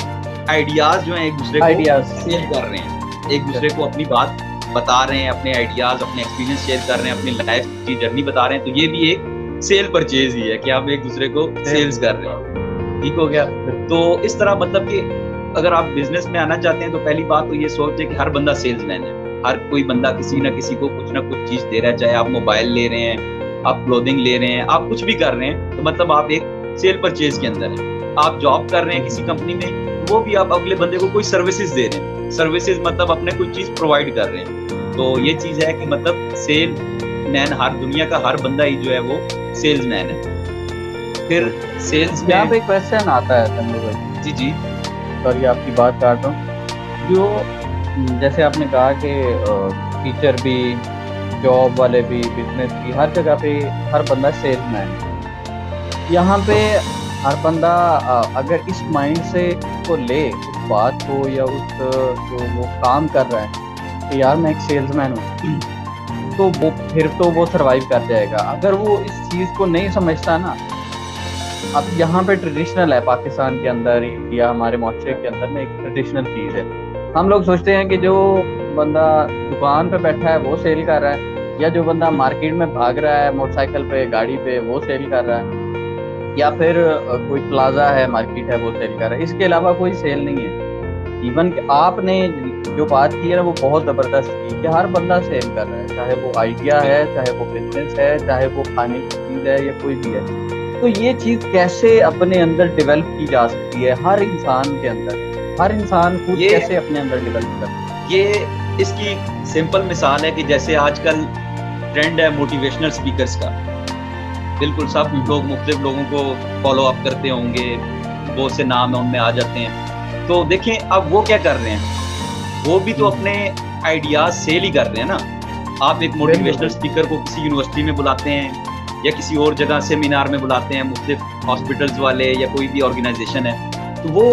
आइडियाज जो हैं एक दूसरे को सेल कर रहे हैं, एक दूसरे को अपनी बात बता रहे हैं, अपने आइडियाज, अपने एक्सपीरियंस शेयर कर रहे हैं, अपनी लाइफ की जर्नी बता रहे हैं। तो ये भी एक सेल परचेज ही है कि हम एक दूसरे को सेल्स कर रहे हैं। ठीक हो गया। तो इस तरह मतलब कि अगर आप बिजनेस में आना चाहते हैं तो पहली बात तो ये सोचें कि हर बंदा सेल्समैन है। हर कोई बंदा किसी ना किसी को कुछ ना कुछ चीज दे रहा है, चाहे आप मोबाइल ले रहे हैं, आप क्लोथिंग ले रहे हैं, आप कुछ भी कर रहे हैं, तो मतलब आप एक सेल परचेज के अंदर है। आप जॉब कर रहे हैं किसी कंपनी में, तो वो भी आप अगले बंदे को कोई सर्विसेज दे रहे हैं। सर्विसेज मतलब अपने कोई चीज प्रोवाइड कर रहे हैं। तो ये चीज है कि मतलब सेल मैन, हर दुनिया का हर बंदा ही जो है वो सेल्स मैन है। फिर सेल्स में यहाँ पे क्वेश्चन आता है तन्मय भाई। जी जी, सॉरी आपकी बात काट रहा हूँ। जो जैसे आपने कहा कि टीचर भी, जॉब वाले भी, बिजनेस भी, हर जगह पे हर बंदा सेल्समैन है। यहाँ पे हर बंदा अगर इस माइंड से को ले उस बात को या उस जो वो काम कर रहा है कि यार मैं एक सेल्समैन हूँ, तो वो फिर तो वो सरवाइव कर जाएगा। अगर वो इस चीज़ को नहीं समझता ना, अब यहाँ पे ट्रेडिशनल है पाकिस्तान के अंदर या हमारे माशरे के अंदर में एक ट्रेडिशनल चीज़ है। हम लोग सोचते हैं कि जो बंदा दुकान पे बैठा है वो सेल कर रहा है, या जो बंदा मार्केट में भाग रहा है मोटरसाइकिल पे, गाड़ी पे, वो सेल कर रहा है, या फिर कोई प्लाजा है, मार्केट है, वो सेल कर रहा है। इसके अलावा कोई सेल नहीं है। इवन कि आपने जो बात की है ना वो बहुत ज़बरदस्त की कि हर बंदा सेल कर रहा है, चाहे वो आइडिया है, चाहे वो बिजनेस है, चाहे वो खाने की चीज़ है या कोई भी है। तो ये चीज़ कैसे अपने अंदर डेवलप की जा सकती है हर इंसान के अंदर, हर इंसान खुद कैसे अपने अंदर डेवलप कर सकता है? ये इसकी सिंपल मिसाल है कि जैसे आजकल ट्रेंड है मोटिवेशनल स्पीकर्स का। बिल्कुल सब लोग मुख्तलिफ लोगों को फॉलो अप करते होंगे, बहुत से नाम है उनमें आ जाते हैं। तो देखें अब वो क्या कर रहे हैं, वो भी तो अपने आइडियाज सेल ही कर रहे हैं ना। आप एक मोटिवेशनल स्पीकर को किसी यूनिवर्सिटी में बुलाते हैं या किसी और जगह सेमिनार में बुलाते हैं, मुख्तलिफ हॉस्पिटल्स वाले या कोई भी ऑर्गेनाइजेशन है, तो वो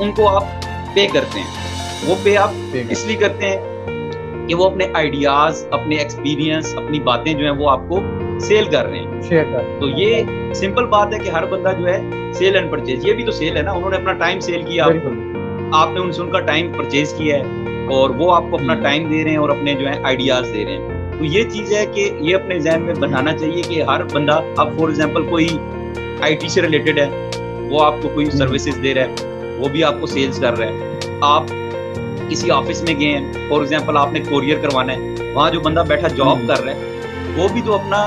उनको आप पे करते हैं। वो पे आप इसलिए करते हैं कि वो अपने आइडियाज, अपने एक्सपीरियंस, अपनी बातें जो हैं वो आपको सेल कर रहे हैं, शेयर कर। तो ये सिंपल बात है कि हर बंदा जो है सेल एंड परचेज, ये भी तो सेल है ना। उन्होंने अपना टाइम सेल किया, आपने उनसे उनका टाइम परचेज किया है और वो आपको अपना टाइम दे रहे हैं और अपने जो है आइडियाज दे रहे हैं। तो ये चीज है कि ये अपने जहन में बनाना चाहिए कि हर बंदा, अब फॉर एग्जांपल कोई आईटी से रिलेटेड है, वो आपको कोई सर्विसेज दे रहा है, वो भी आपको सेल्स कर रहा है। आप किसी ऑफिस में गए हैं, फॉर एग्जांपल आपने कोरियर करवाना है, वहाँ जो बंदा बैठा जॉब कर रहा है वो भी तो अपना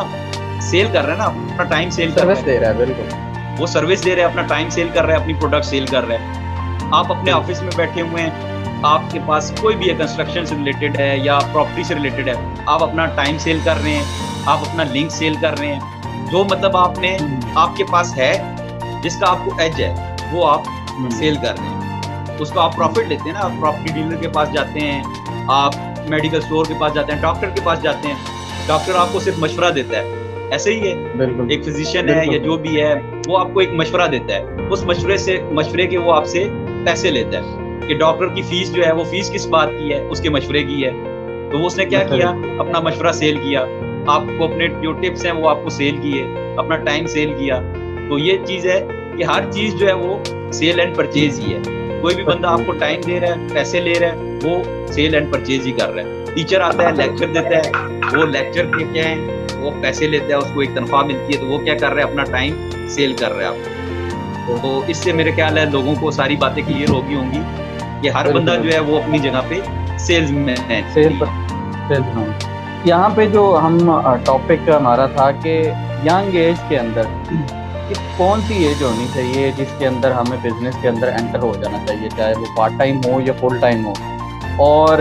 सेल कर रहा है ना, अपना टाइम सेल कर रहा सर्विस है, दे रहा है, बिल्कुल वो सर्विस दे रहा है, अपना टाइम सेल कर रहा है, अपनी प्रोडक्ट सेल कर रहा है। आप अपने ऑफिस में बैठे हुए हैं, आपके पास कोई भी कंस्ट्रक्शन से रिलेटेड है या प्रॉपर्टी से रिलेटेड है, आप अपना टाइम सेल कर रहे हैं, आप अपना लिंक सेल कर रहे हैं, जो मतलब आपने आपके पास है, जिसका आपको एज है, वो आप सेल कर रहे हैं, उसको आप प्रॉफिट लेते हैं ना। आप प्रॉपर्टी डीलर के पास जाते हैं, आप मेडिकल स्टोर के पास जाते हैं, डॉक्टर के पास जाते हैं, डॉक्टर आपको सिर्फ मशवरा देता है, ऐसे ही है, बिल्कुल एक फिजिशियन है या जो भी है, वो आपको एक मशवरा देता है, उस मशवरे के वो आपसे पैसे लेता है कि डॉक्टर की फीस जो है वो फीस किस बात की है, उसके मशवरे की है। तो वो उसने क्या किया, अपना मशवरा सेल किया, आपको अपने जो टिप्स हैं वो आपको सेल किए, अपना टाइम सेल किया। तो ये चीज है कि हर चीज जो है वो सेल एंड परचेज ही है। कोई भी बंदा आपको टाइम दे रहा है, पैसे ले रहा है, वो सेल एंड परचेज ही कर रहा है। टीचर आता है, लेक्चर देता है, वो लेक्चर के क्या है, वो पैसे लेता है, उसको एक तनख्वाह मिलती है, तो वो क्या कर रहा है, अपना टाइम सेल कर रहा है आपको। तो इससे मेरे ख्याल है लोगों को सारी बातें क्लियर होगी होंगी कि हर बंदा जो है वो अपनी जगह पे सेल्स में है। यहाँ पे जो हम टॉपिक हमारा था कि यंग एज के अंदर कि कौन सी एज होनी चाहिए जिसके अंदर हमें बिजनेस के अंदर एंटर हो जाना चाहिए, चाहे वो पार्ट टाइम हो या फुल टाइम हो। और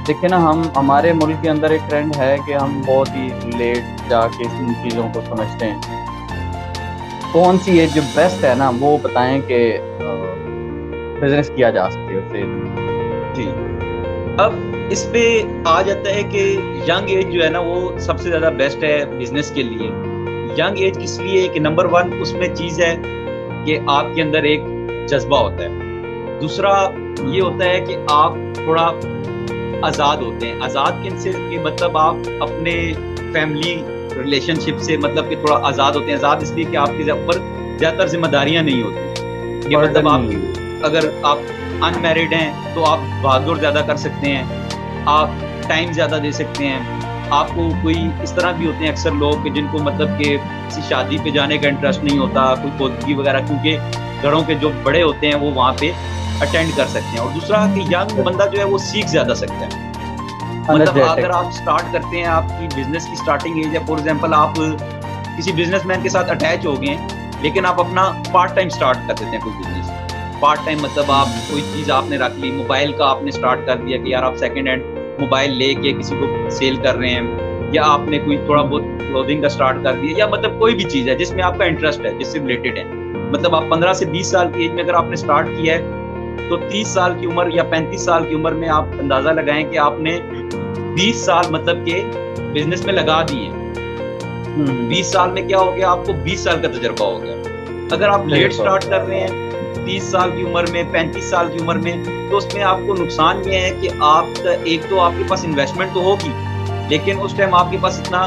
देखिए ना, हम हमारे मुल्क के अंदर एक ट्रेंड है कि हम बहुत ही लेट जाके इन चीज़ों को समझते हैं। कौन सी एज जो बेस्ट है ना, वो बताएं कि बिजनेस किया जा सकती है उससे। जी, अब इस पे आ जाता है कि यंग एज जो है ना वो सबसे ज़्यादा बेस्ट है बिजनेस के लिए। यंग एज किस लिए कि नंबर 1 उसमें चीज़ है कि आपके अंदर एक जज्बा होता है, दूसरा ये होता है कि आप थोड़ा आज़ाद होते हैं। आज़ाद किनसे कि मतलब आप अपने फैमिली रिलेशनशिप से मतलब कि थोड़ा आज़ाद होते हैं। आज़ाद इसलिए कि आपके ऊपर ज़्यादातर जिम्मेदारियां नहीं होती, कि मतलब आपकी अगर आप अनमैरिड हैं तो आप भागदौड़ ज़्यादा कर सकते हैं, आप टाइम ज़्यादा दे सकते हैं। आपको कोई इस तरह भी होते हैं अक्सर लोग कि जिनको मतलब कि किसी शादी पे जाने का इंटरेस्ट नहीं होता, कोई पोतगी वगैरह, क्योंकि घरों के जो बड़े होते हैं वो वहाँ पे अटेंड कर सकते हैं। और दूसरा कि यंग बंदा जो है वो सीख ज़्यादा सकता है। मतलब अगर आप स्टार्ट करते हैं, आपकी बिजनेस की स्टार्टिंग एज है, फॉर एग्जांपल आप किसी बिजनेसमैन के साथ अटैच हो गए हैं, लेकिन आप अपना पार्ट टाइम स्टार्ट कर देते हैं कोई बिजनेस। पार्ट टाइम मतलब आप कोई चीज़ आपने रख ली, मोबाइल का आपने स्टार्ट कर दिया कि यार आप सेकेंड हैंड मोबाइल लेके किसी को सेल कर रहे हैं, या आपने कोई थोड़ा बहुत क्लोथिंग का स्टार्ट कर दिया, या मतलब कोई भी चीज़ है जिसमें आपका इंटरेस्ट है, जिससे रिलेटेड है। मतलब आप 15 से 20 साल की एज में अगर आपने स्टार्ट किया है तो 30 साल की उम्र या 35 साल की उम्र में आप अंदाजा लगाएं कि आपने 20 साल मतलब के बिजनेस में लगा दिए। 20 साल में क्या हो गया, आपको 20 साल का तजर्बा हो गया। अगर आप लेट स्टार्ट कर रहे हैं 30 साल की उम्र में, 35 साल की उम्र में, तो उसमें आपको नुकसान ये है कि आपका एक तो आपके पास इन्वेस्टमेंट तो होगी, लेकिन उस टाइम आपके पास इतना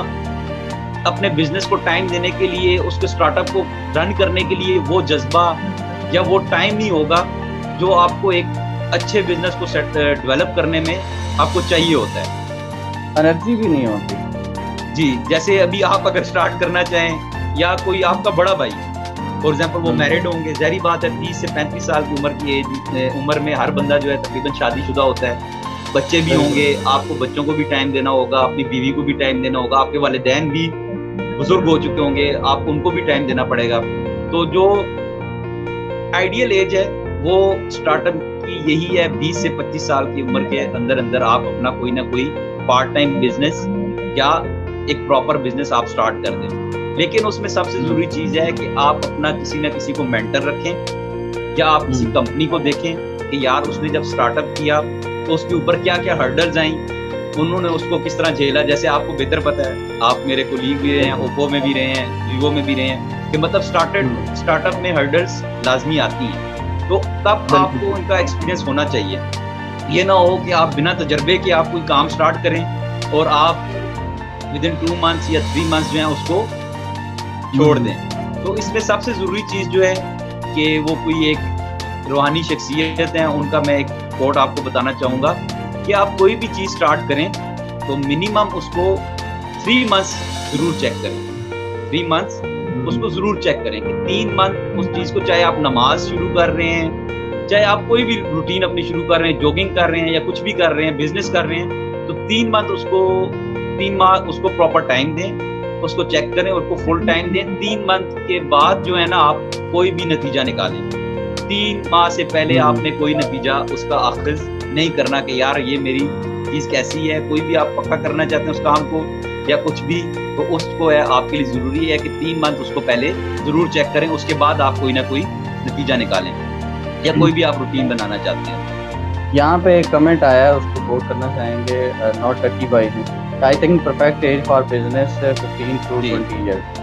अपने बिजनेस को टाइम देने के लिए, उसके स्टार्टअप को रन करने के लिए वो जज्बा या वो टाइम नहीं होगा जो आपको एक अच्छे बिजनेस को डेवलप करने में आपको चाहिए होता है। एनर्जी भी नहीं होती। जी, जैसे अभी आप अगर स्टार्ट करना चाहें या कोई आपका बड़ा भाई फॉर एग्जाम्पल वो मैरिड होंगे, जहरी बात है 30 से 35 साल की उम्र की उम्र में हर बंदा जो है तकरीबन शादीशुदा होता है, बच्चे भी होंगे, आपको बच्चों को भी टाइम देना होगा, अपनी बीवी को भी टाइम देना होगा, आपके वालिदैन भी बुजुर्ग हो चुके होंगे, आपको उनको भी टाइम देना पड़ेगा। तो जो आइडियल एज है वो स्टार्टअप की यही है, 20 से 25 साल की उम्र के अंदर अंदर आप अपना कोई ना कोई पार्ट टाइम बिजनेस या एक प्रॉपर बिजनेस आप स्टार्ट कर दें। लेकिन उसमें सबसे जरूरी चीज है कि आप अपना किसी ना किसी को मेंटर रखें, या आप किसी कंपनी को देखें कि यार उसने जब स्टार्टअप किया तो उसके ऊपर क्या क्या हर्डल्स आई, उन्होंने उसको किस तरह झेला। जैसे आपको बेहतर पता है, आप मेरे कोलीग भी रहे हैं, ओप्पो में भी रहे हैं, वीवो में भी रहे हैं, कि मतलब स्टार्टअप में हर्डल्स लाजमी आती हैं, तो तब आपको उनका एक्सपीरियंस होना चाहिए। ये ना हो कि आप बिना तजर्बे के आप कोई काम स्टार्ट करें और आप विदिन 2 मंथ्स या 3 मंथ्स जो है उसको छोड़ दें। तो इसमें सबसे ज़रूरी चीज़ जो है कि वो कोई एक रूहानी शख्सियत है, उनका मैं एक कोट आपको बताना चाहूँगा कि आप कोई भी चीज़ स्टार्ट करें तो मिनिमम उसको 3 मंथ्स ज़रूर चेक करें। 3 मंथ्स उसको ज़रूर चेक करें कि 3 मंथ उस चीज़ को, चाहे आप नमाज शुरू कर रहे हैं, चाहे आप कोई भी रूटीन अपनी शुरू कर रहे हैं, जॉगिंग कर रहे हैं या कुछ भी कर रहे हैं, बिजनेस कर रहे हैं, तो 3 मंथ उसको 3 माह उसको प्रॉपर टाइम दें। उसको चेक करें, उसको फुल टाइम दें। 3 मंथ के बाद जो है ना आप कोई भी नतीजा निकालें। 3 माह से पहले आपने कोई नतीजा उसका आखिज नहीं करना कि यार ये मेरी चीज़ कैसी है। कोई भी आप पक्का करना चाहते हैं उस काम को या कुछ भी, तो उसको है आपके लिए ज़रूरी है कि 3 मंथ उसको पहले ज़रूर चेक करें, उसके बाद आप कोई ना कोई नतीजा निकालें या कोई भी आप रूटीन बनाना चाहते हैं। यहाँ पे एक कमेंट आया है, उसको कोट करना चाहेंगे नॉट टकी भाई ने। I think perfect age for business 15 to 20 years.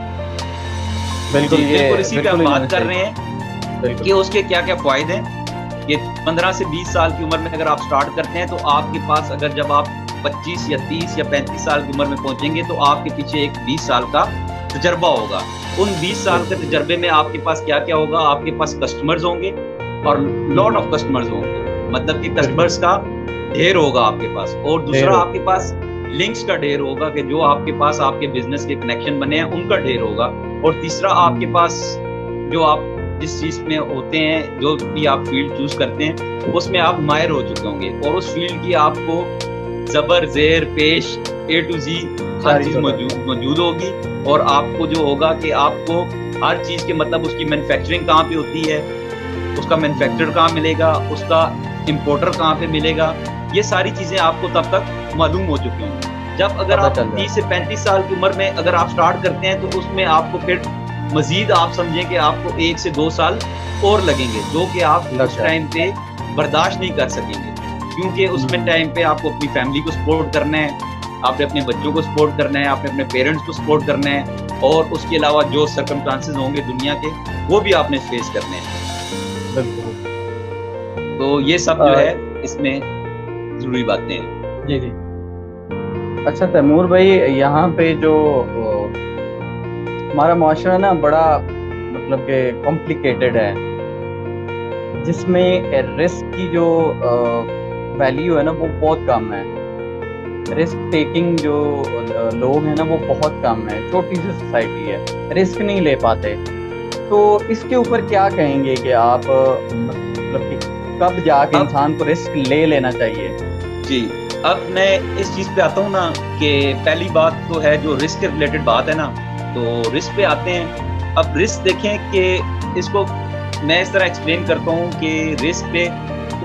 बिल्कुल इसी पे हम बात कर रहे हैं कि उसके क्या क्या फायदे हैं। ये 15 से 20 साल की उम्र में अगर आप स्टार्ट करते हैं तो आपके पास, अगर जब आप 25 या 30 या 35 साल की उम्र में पहुंचेंगे तो आपके पीछे एक 20 साल का तजर्बा होगा। उन 20 साल के तजर्बे में आपके पास क्या क्या होगा, आपके पास कस्टमर्स होंगे और लॉट ऑफ कस्टमर्स होंगे, मतलब कि कस्टमर्स का ढेर होगा आपके पास। और दूसरा आपके पास लिंक्स का ढेर होगा कि जो आपके पास आपके बिजनेस के कनेक्शन बने हैं उनका ढेर होगा। और तीसरा आपके पास जो आप जिस चीज में होते हैं, जो भी आप फील्ड चूज करते हैं उसमें आप माहिर हो चुके होंगे और उस फील्ड की आपको जबर जेर पेश A to Z हर चीज मौजूद होगी। और आपको जो होगा कि आपको हर चीज के मतलब उसकी मैन्युफैक्चरिंग कहाँ पे होती है, उसका मैन्युफैक्चरर कहाँ मिलेगा, उसका इंपोर्टर कहाँ पे मिलेगा, ये सारी चीजें आपको तब तक मालूम हो चुकी होंगी। जब अगर आप 30 से 35 साल की उम्र में अगर आप स्टार्ट करते हैं तो उसमें आपको फिर मजीद आप समझें कि आपको 1 से 2 साल और लगेंगे, जो कि आप उस टाइम पे बर्दाश्त नहीं कर सकेंगे, क्योंकि उसमें टाइम पे आपको अपनी फैमिली को सपोर्ट करना है, आपने अपने बच्चों को सपोर्ट करना है, आपने अपने पेरेंट्स को सपोर्ट करना है, और उसके अलावा जो सर्कमस्टांसेस होंगे दुनिया के वो भी आपने फेस करने हैं। तो ये सब जो है इसमें जरूरी बातें हैं। जी जी। अच्छा तैमूर भाई, यहाँ पे जो हमारा माशरा ना बड़ा मतलब कि कॉम्प्लिकेटेड है, जिसमें रिस्क की जो वैल्यू है ना वो बहुत कम है। रिस्क टेकिंग जो लोग हैं ना वो बहुत कम है। छोटी सी सोसाइटी है, रिस्क नहीं ले पाते। तो इसके ऊपर क्या कहेंगे कि आप मतलब कि कब जाके इंसान को रिस्क ले लेना चाहिए? जी, अब मैं इस चीज़ पे आता हूँ ना कि पहली बात तो है जो रिस्क के रिलेटेड बात है ना, तो रिस्क पे आते हैं। अब रिस्क देखें कि इसको मैं इस तरह एक्सप्लेन करता हूँ कि रिस्क पे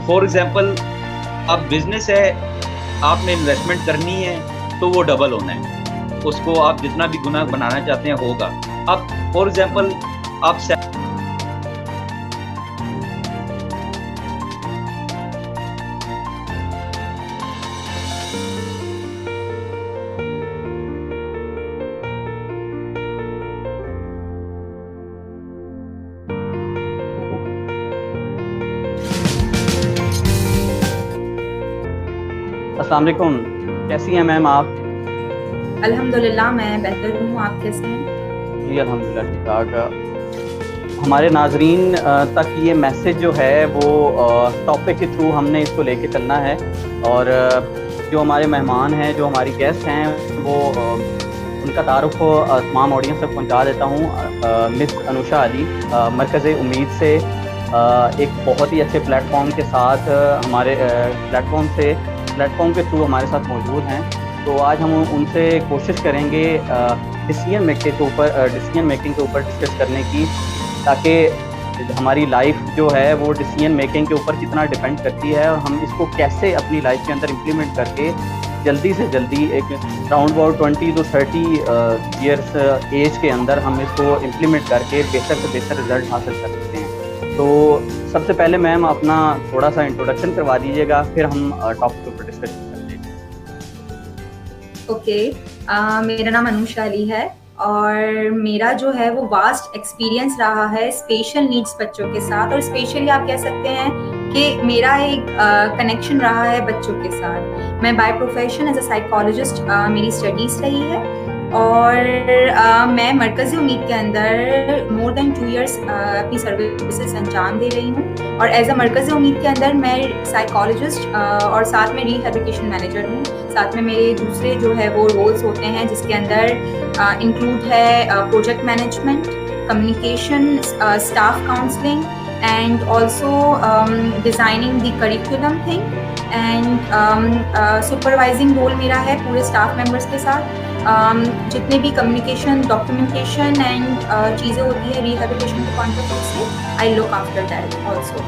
फॉर एग्जांपल अब बिजनेस है, आपने इन्वेस्टमेंट करनी है तो वो डबल होना है, उसको आप जितना भी गुना बनाना चाहते हैं होगा। अब फॉर एग्जांपल आप अस्सलाम वालेकुम, कैसी हैं मैम आप? अल्हम्दुलिल्लाह मैं बेहतर हूँ, आप कैसे हैं? जी अल्हम्दुलिल्लाह ठीक ठाक। हमारे नाजरीन तक ये मैसेज जो है वो टॉपिक के थ्रू हमने इसको लेके चलना है, और जो हमारे मेहमान हैं, जो हमारी गेस्ट हैं, वो उनका तारुफ तमाम ऑडियंस तक पहुँचा देता हूँ। मिस अनुषा अली मरकज़ उम्मीद से एक बहुत ही अच्छे प्लेटफॉर्म के साथ हमारे प्लेटफॉर्म के थ्रू हमारे साथ मौजूद हैं। तो आज हम उनसे कोशिश करेंगे डिसीजन मेकिंग के ऊपर डिस्कस करने की, ताकि हमारी लाइफ जो है वो डिसीजन मेकिंग के ऊपर कितना डिपेंड करती है और हम इसको कैसे अपनी लाइफ के अंदर इम्प्लीमेंट करके जल्दी से जल्दी एक round about 20 to 30 years age के अंदर हम इसको इम्प्लीमेंट करके बेहतर से बेहतर रिजल्ट हासिल कर सकते हैं। तो सबसे पहले मैम अपना थोड़ा सा इंट्रोडक्शन करवा दीजिएगा, फिर हम टॉपिक के ऊपर डिस्कशन करते हैं। ओके, मेरा नाम अनुषा अली है और मेरा जो है वो वास्ट एक्सपीरियंस रहा है स्पेशल नीड्स बच्चों के साथ, और स्पेशली आप कह सकते हैं कि मेरा एक कनेक्शन रहा है बच्चों के साथ। मैं by profession as a psychologist मेरी स्टडीज़ रही है, और मैं मरकज़ी उम्मीद के अंदर मोर देन 2 इयर्स अपनी सर्विसेज अंजाम दे रही हूँ, और एज अ मरकज़ी उम्मीद के अंदर मैं साइकोलॉजिस्ट और साथ में रिहैबिलिटेशन मैनेजर हूँ। साथ में मेरे दूसरे जो है वो रोल्स होते हैं, जिसके अंदर इंक्लूड है project management, communication, staff counselling, and also designing the curriculum thing, and supervising role मेरा है पूरे स्टाफ मेंबर्स के साथ। जितने भी कम्युनिकेशन, डॉक्यूमेंटेशन एंड चीज़ें होती है रिहैबिलिटेशन के पॉइंट ऑफ व्यू से, I look after that also.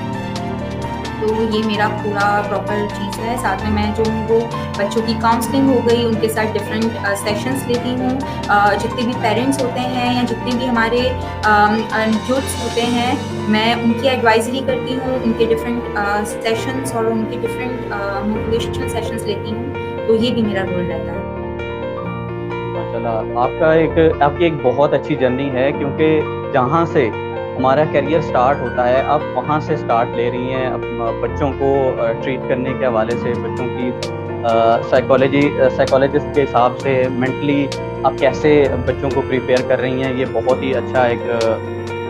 तो ये मेरा पूरा प्रॉपर चीज़ है। साथ में मैं जो हूँ वो बच्चों की काउंसलिंग हो गई, उनके साथ डिफरेंट सेशंस लेती हूँ। जितने भी पेरेंट्स होते हैं या जितने भी हमारे यूथ्स होते हैं, मैं उनकी एडवाइजरी करती हूँ, उनके डिफरेंट सेशंस और उनके डिफरेंट मोटिवेशनल सेशंस लेती हूँ। तो ये भी मेरा रोल रहता है। माशाल्लाह, आपकी एक बहुत अच्छी जर्नी है, क्योंकि जहाँ से हमारा करियर स्टार्ट होता है आप वहाँ से स्टार्ट ले रही हैं बच्चों को ट्रीट करने के हवाले से, बच्चों की साइकोलॉजिस्ट के हिसाब से मेंटली आप कैसे बच्चों को प्रिपेयर कर रही हैं। ये बहुत ही अच्छा एक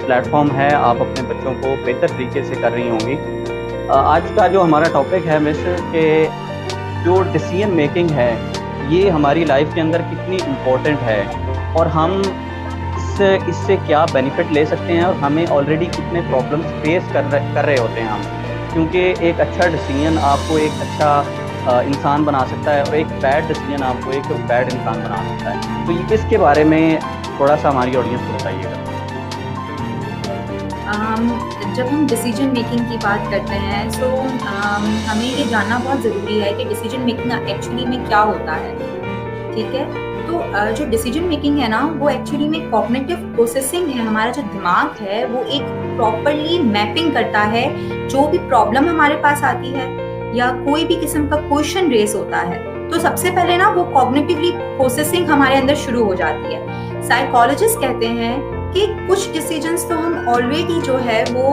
प्लेटफॉर्म है, आप अपने बच्चों को बेहतर तरीके से कर रही होंगी। आज का जो हमारा टॉपिक है मिस, के जो डिसीजन मेकिंग है ये हमारी लाइफ के अंदर कितनी इम्पोर्टेंट है और हम इससे क्या बेनिफिट ले सकते हैं और हमें ऑलरेडी कितने प्रॉब्लम्स फेस कर रहे होते हैं हम, क्योंकि एक अच्छा डिसीजन आपको एक अच्छा इंसान बना सकता है और एक बैड डिसीजन आपको एक बैड इंसान बना सकता है। तो इसके बारे में थोड़ा सा हमारी ऑडियंस को बताइएगा। जब हम डिसीजन मेकिंग की बात करते हैं तो हमें ये जानना बहुत ज़रूरी है कि डिसीजन मेकिंग एक्चुअली में क्या होता है। ठीक है, तो जो डिसीजन मेकिंग है ना, वो एक्चुअली में कॉग्निटिव प्रोसेसिंग है। हमारा जो दिमाग है वो एक प्रॉपरली मैपिंग करता है जो भी प्रॉब्लम हमारे पास आती है या कोई भी किस्म का क्वेश्चन रेस होता है, तो सबसे पहले ना वो कॉग्निटिवली प्रोसेसिंग हमारे अंदर शुरू हो जाती है। साइकोलॉजिस्ट कहते हैं कि कुछ डिसीजंस तो हम ऑलरेडी जो है वो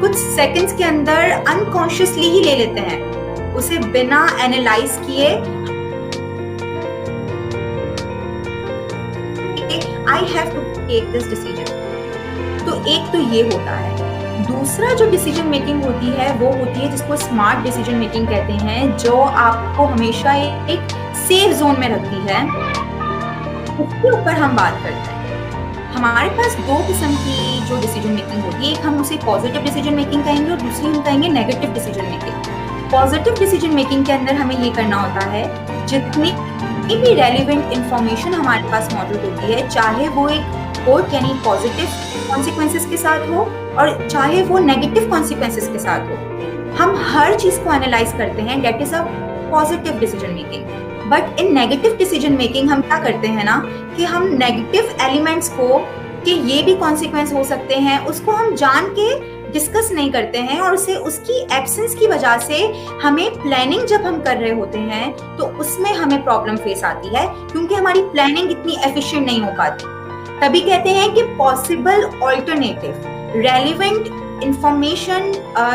कुछ सेकंड्स के अंदर अनकॉन्शियसली ही ले लेते हैं, उसे बिना एनालाइज किए। I have to take this decision, तो एक तो ये होता है। दूसरा जो डिसीजन मेकिंग होती है वो होती है जिसको स्मार्ट डिसीजन मेकिंग कहते हैं, जो आपको हमेशा एक सेफ जोन में रखती है। उसके ऊपर हम बात करते हैं। हमारे पास दो किस्म की जो डिसीजन मेकिंग होती है, एक हम उसे पॉजिटिव डिसीजन मेकिंग कहेंगे और दूसरी हम कहेंगे negative decision making. Positive decision making के अंदर हमें ये करना होता है, जितनी भी रेलिवेंट इंफॉर्मेशन हमारे पास मौजूद होती है, चाहे वो एक गुड यानी पॉजिटिव कॉन्सिक्वेंसेस के साथ हो और चाहे वो नेगेटिव कॉन्सिक्वेंसेस के साथ हो, हम हर चीज को एनालाइज करते हैं। That is a positive decision making. But in negative decision making हम क्या करते हैं ना, कि हम नेगेटिव एलिमेंट्स को कि ये भी कॉन्सिक्वेंस हो सकते हैं, उसको हम जान के डिस्कस नहीं करते हैं और उसे उसकी एब्सेंस की वजह से हमें प्लानिंग जब हम कर रहे होते हैं तो उसमें हमें प्रॉब्लम फेस आती है, क्योंकि हमारी प्लानिंग इतनी एफिशिएंट नहीं हो पाती। तभी कहते हैं कि पॉसिबल ऑल्टरनेटिव रेलिवेंट इंफॉर्मेशन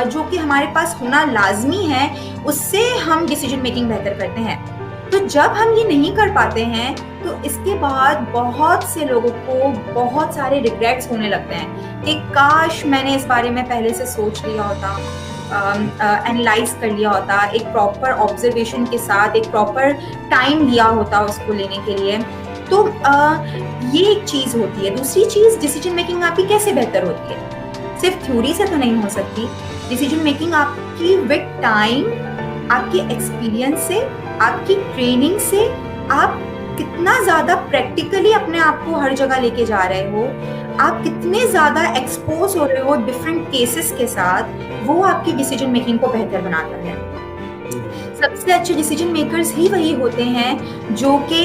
जो कि हमारे पास होना लाजमी है, उससे हम डिसीजन मेकिंग बेहतर करते हैं। तो जब हम ये नहीं कर पाते हैं तो इसके बाद बहुत से लोगों को बहुत सारे रिग्रेट्स होने लगते हैं कि काश मैंने इस बारे में पहले से सोच लिया होता, एनालाइज कर लिया होता, एक प्रॉपर ऑब्जर्वेशन के साथ एक प्रॉपर टाइम लिया होता उसको लेने के लिए। तो ये एक चीज़ होती है। दूसरी चीज़, डिसीजन मेकिंग आपकी कैसे बेहतर होती है? सिर्फ थ्योरी से तो नहीं हो सकती। डिसीजन मेकिंग आपकी विद टाइम, आपके एक्सपीरियंस से, आपकी ट्रेनिंग से, आप कितना ज़्यादा प्रैक्टिकली अपने आप को हर जगह लेके जा रहे हो, आप कितने ज़्यादा एक्सपोज हो रहे हो डिफरेंट केसेस के साथ, वो आपकी डिसीजन मेकिंग को बेहतर बनाता है। सबसे अच्छे डिसीजन मेकर्स ही वही होते हैं जो कि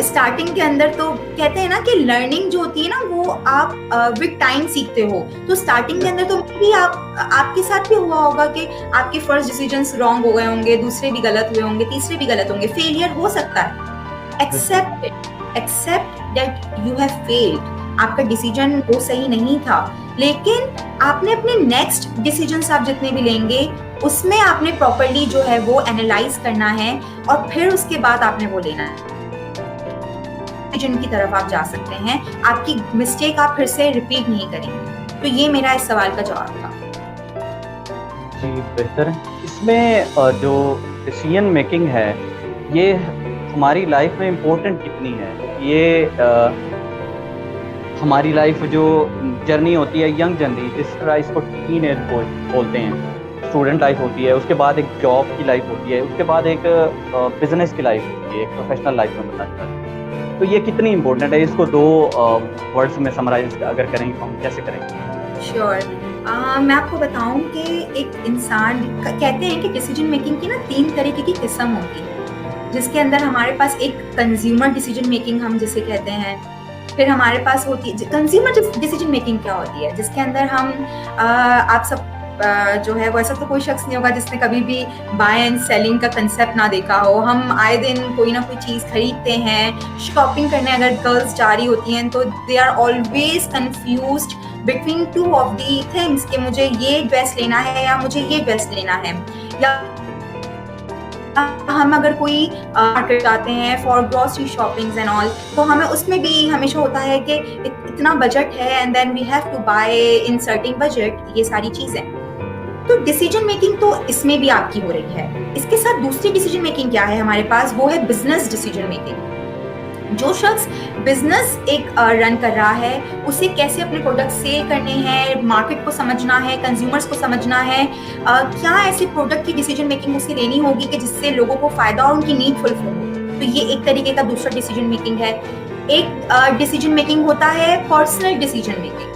स्टार्टिंग के अंदर तो कहते हैं ना कि लर्निंग जो होती है ना वो आप विद टाइम सीखते हो। तो स्टार्टिंग के अंदर तो भी आपके साथ भी हुआ होगा कि आपके फर्स्ट डिसीजंस रॉन्ग हो गए होंगे, दूसरे भी गलत हुए होंगे, तीसरे भी गलत होंगे, फेलियर हो सकता है। Accept that you have failed, आपका डिसीजन वो सही नहीं था, लेकिन आपने अपने नेक्स्ट डिसीजंस आप जितने भी लेंगे उसमें आपने प्रॉपर्ली जो है वो एनालाइज करना है और फिर उसके बाद आपने वो लेना है। डिसीजन की तरफ आप जा सकते हैं, आपकी मिस्टेक आप फिर से रिपीट नहीं करेंगे। तो ये मेरा इस सवाल का जवाब था। जी बेहतर है। इसमें जो डिसीजन मेकिंग है ये हमारी लाइफ में इम्पोर्टेंट कितनी है? ये हमारी लाइफ जो जर्नी होती है, यंग जर्नी, जिस तरह इसको टीन एज बोलते हैं, स्टूडेंट लाइफ होती है, उसके बाद एक जॉब की लाइफ होती है, उसके बाद एक बिजनेस की लाइफ होती है, एक प्रोफेशनल लाइफ में बंदा जाता है। तो ये कितनी इंपॉर्टेंट है, इसको 2 वर्ड्स में समराइज अगर करेंगे तो हम कैसे करेंगे? श्योर। मैं आपको बताऊं कि एक इंसान कहते हैं कि डिसीजन मेकिंग की ना 3 तरीके की किस्म होती है, जिसके अंदर हमारे पास एक कंज्यूमर डिसीजन मेकिंग हम जिसे कहते हैं, फिर हमारे पास होती है कंज्यूमर डिसीजन मेकिंग। क्या होती है? जिसके अंदर हम आप सब जो है वो ऐसा तो कोई शख्स नहीं होगा जिसने कभी भी बाय एंड सेलिंग का कंसेप्ट ना देखा हो। हम आए दिन कोई ना कोई चीज़ खरीदते हैं। शॉपिंग करने अगर गर्ल्स जा रही होती हैं तो they are always confused between 2 of the things कि मुझे ये ड्रेस लेना है या मुझे ये ड्रेस लेना है। या हम अगर कोई मार्केट जाते हैं for grocery shoppings and all, तो हमें उसमें भी हमेशा होता है कि इतना बजट है and then we have to buy in certain budget, ये सारी चीज़ें। तो डिसीजन मेकिंग तो इसमें भी आपकी हो रही है। इसके साथ दूसरी डिसीजन मेकिंग क्या है हमारे पास, वो है बिजनेस डिसीजन मेकिंग। जो शख्स बिजनेस एक रन कर रहा है, उसे कैसे अपने प्रोडक्ट सेल करने हैं, मार्केट को समझना है, कंज्यूमर्स को समझना है, क्या ऐसे प्रोडक्ट की डिसीजन मेकिंग उसे लेनी होगी कि जिससे लोगों को फायदा और उनकी नीड फुलफिल हो। तो ये एक तरीके का दूसरा डिसीजन मेकिंग है। एक डिसीजन मेकिंग होता है personal decision making.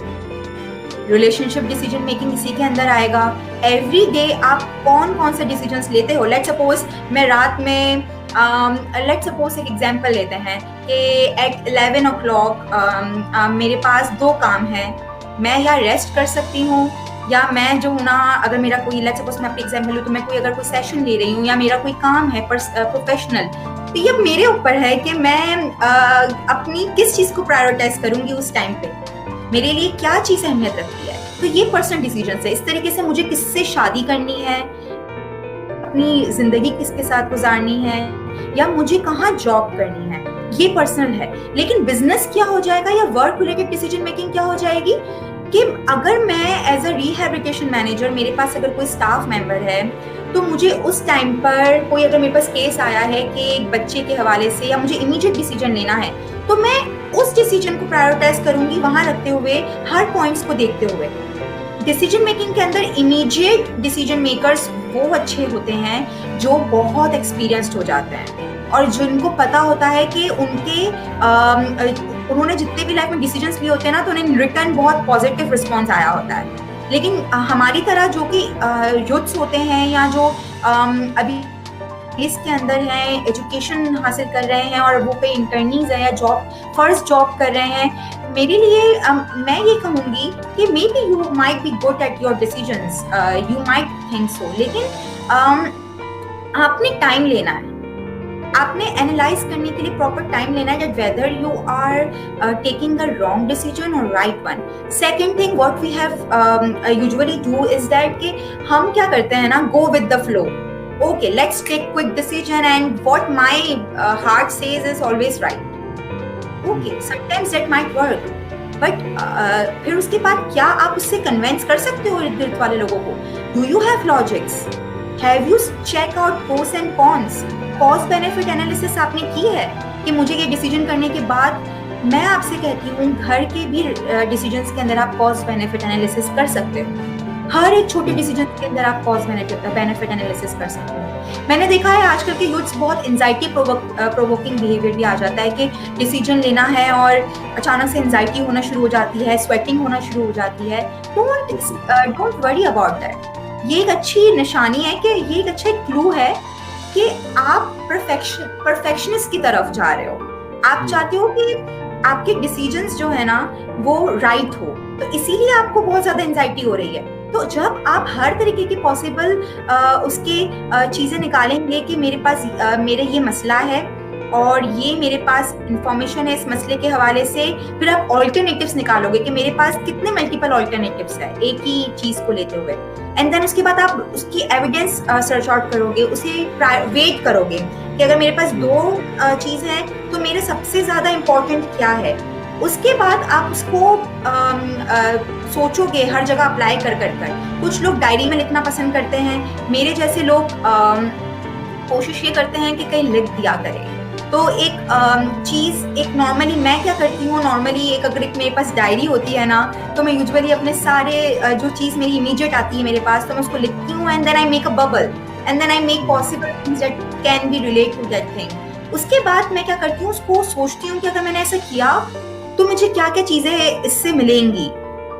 Relationship decision making इसी के अंदर आएगा। एवरी डे आप कौन कौन से डिसीजंस लेते हो। लेट्स सपोज मैं रात में लेट्स सपोज एक एग्जांपल लेते हैं कि एट 11 o'clock मेरे पास 2 काम है। मैं या रेस्ट कर सकती हूँ या मैं जो हूँ ना, अगर मेरा कोई लेट्स सपोज मैं अपनी एग्जांपल लूँ तो मैं कोई अगर कोई सेशन ले रही हूँ या मेरा कोई काम है प्रोफेशनल, तो ये मेरे ऊपर है कि मैं अपनी किस चीज़ को प्रायोरिटाइज करूँगी उस टाइम पे, मेरे लिए क्या चीज़ अहमियत रखती है। तो ये पर्सनल डिसीजन है। इस तरीके से मुझे किससे शादी करनी है, अपनी जिंदगी किसके साथ गुजारनी है, या मुझे कहाँ जॉब करनी है, ये पर्सनल है। लेकिन बिजनेस क्या हो जाएगा या वर्क रिलेटेड डिसीजन मेकिंग क्या हो जाएगी कि अगर मैं एज अ रिहैबिलिटेशन मैनेजर, मेरे पास अगर कोई स्टाफ मेंबर है, तो मुझे उस टाइम पर कोई अगर मेरे पास केस आया है कि एक बच्चे के हवाले से या मुझे इमीडिएट डिसीजन लेना है, तो मैं उस डिसीजन को प्रायोरिटाइज करूंगी वहां रखते हुए, हर पॉइंट्स को देखते हुए। डिसीजन मेकिंग के अंदर इमीडिएट डिसीजन मेकर्स वो अच्छे होते हैं जो बहुत एक्सपीरियंस्ड हो जाते हैं और जिनको पता होता है कि उन्होंने जितने भी लाइफ में डिसीजंस लिए होते हैं ना, तो उन्हें रिटर्न बहुत पॉजिटिव रिस्पॉन्स आया होता है। लेकिन हमारी तरह जो कि यूथ्स होते हैं या जो अभी इसके अंदर हैं, एजुकेशन हासिल कर रहे हैं और वो कई इंटर्नीज हैं या फर्स्ट जॉब कर रहे हैं, मेरे लिए मैं ये कहूँगी कि may be you might be good at your decisions, you might think so, लेकिन आपने टाइम लेना है, आपने एनालाइज करने के लिए प्रॉपर टाइम लेना है that whether you are taking the wrong decision और right one. Second thing what we have usually do is that कि हम क्या करते हैं ना, go with the flow. Okay, let's take quick decision and what my heart says is always right. Okay, sometimes that might work, but फिर उसके बाद क्या आप उससे कन्विंस कर सकते हो इर्द गिर्द वाले लोगों को? Do you have logics? Have you check out pros and cons? Cost benefit analysis आपने की है कि मुझे ये डिसीजन करने के बाद, मैं आपसे कहती हूँ घर के भी डिसीजंस के अंदर आप कॉस्ट बेनिफिट एनालिसिस कर सकते हो। हर एक छोटे डिसीजन के अंदर आप कॉस्ट बेनिफिट एनालिसिस कर सकते हो। मैंने देखा है आजकल के यूथ्स बहुत एंजाइटी प्रोवोकिंग बिहेवियर भी आ जाता है कि डिसीजन लेना है और अचानक से एंजाइटी होना शुरू हो जाती है, स्वेटिंग होना शुरू हो जाती है। Don't worry about that. ये एक अच्छी निशानी है कि ये एक अच्छा क्लू है कि आप परफेक्शनिस्ट की तरफ जा रहे हो। आप चाहते हो कि आपके डिसीजंस जो है ना वो राइट हो, तो इसीलिए आपको बहुत ज्यादा एंजाइटी हो रही है। तो जब आप हर तरीके की पॉसिबल उसके चीजें निकालेंगे कि मेरे पास मेरे ये मसला है और ये मेरे पास इंफॉर्मेशन है इस मसले के हवाले से, फिर आप ऑल्टरनेटिव्स निकालोगे कि मेरे पास कितने मल्टीपल ऑल्टरनेटिव्स है एक ही चीज को लेते हुए, एंड देन उसके बाद आप उसकी एविडेंस सर्च आउट करोगे, उसे वेट करोगे कि अगर मेरे पास 2 चीज है तो मेरे सबसे ज्यादा इम्पोर्टेंट क्या है। उसके बाद आप उसको सोचोगे हर जगह अप्लाई कर। कुछ लोग डायरी में लिखना पसंद करते हैं, मेरे जैसे लोग कोशिश ये करते हैं कि कहीं लिख दिया करें। तो एक चीज़, एक नॉर्मली मैं क्या करती हूँ, नॉर्मली एक अगर एक मेरे पास डायरी होती है ना, तो मैं यूजुअली अपने सारे जो चीज़ मेरी इमीडिएट आती है मेरे पास, तो मैं उसको लिखती हूँ and then I make a bubble and then I make possible things that can be relate to that thing. उसके बाद मैं क्या करती हूँ, उसको सोचती हूँ कि अगर मैंने ऐसा किया तो मुझे क्या क्या चीज़ें इससे मिलेंगी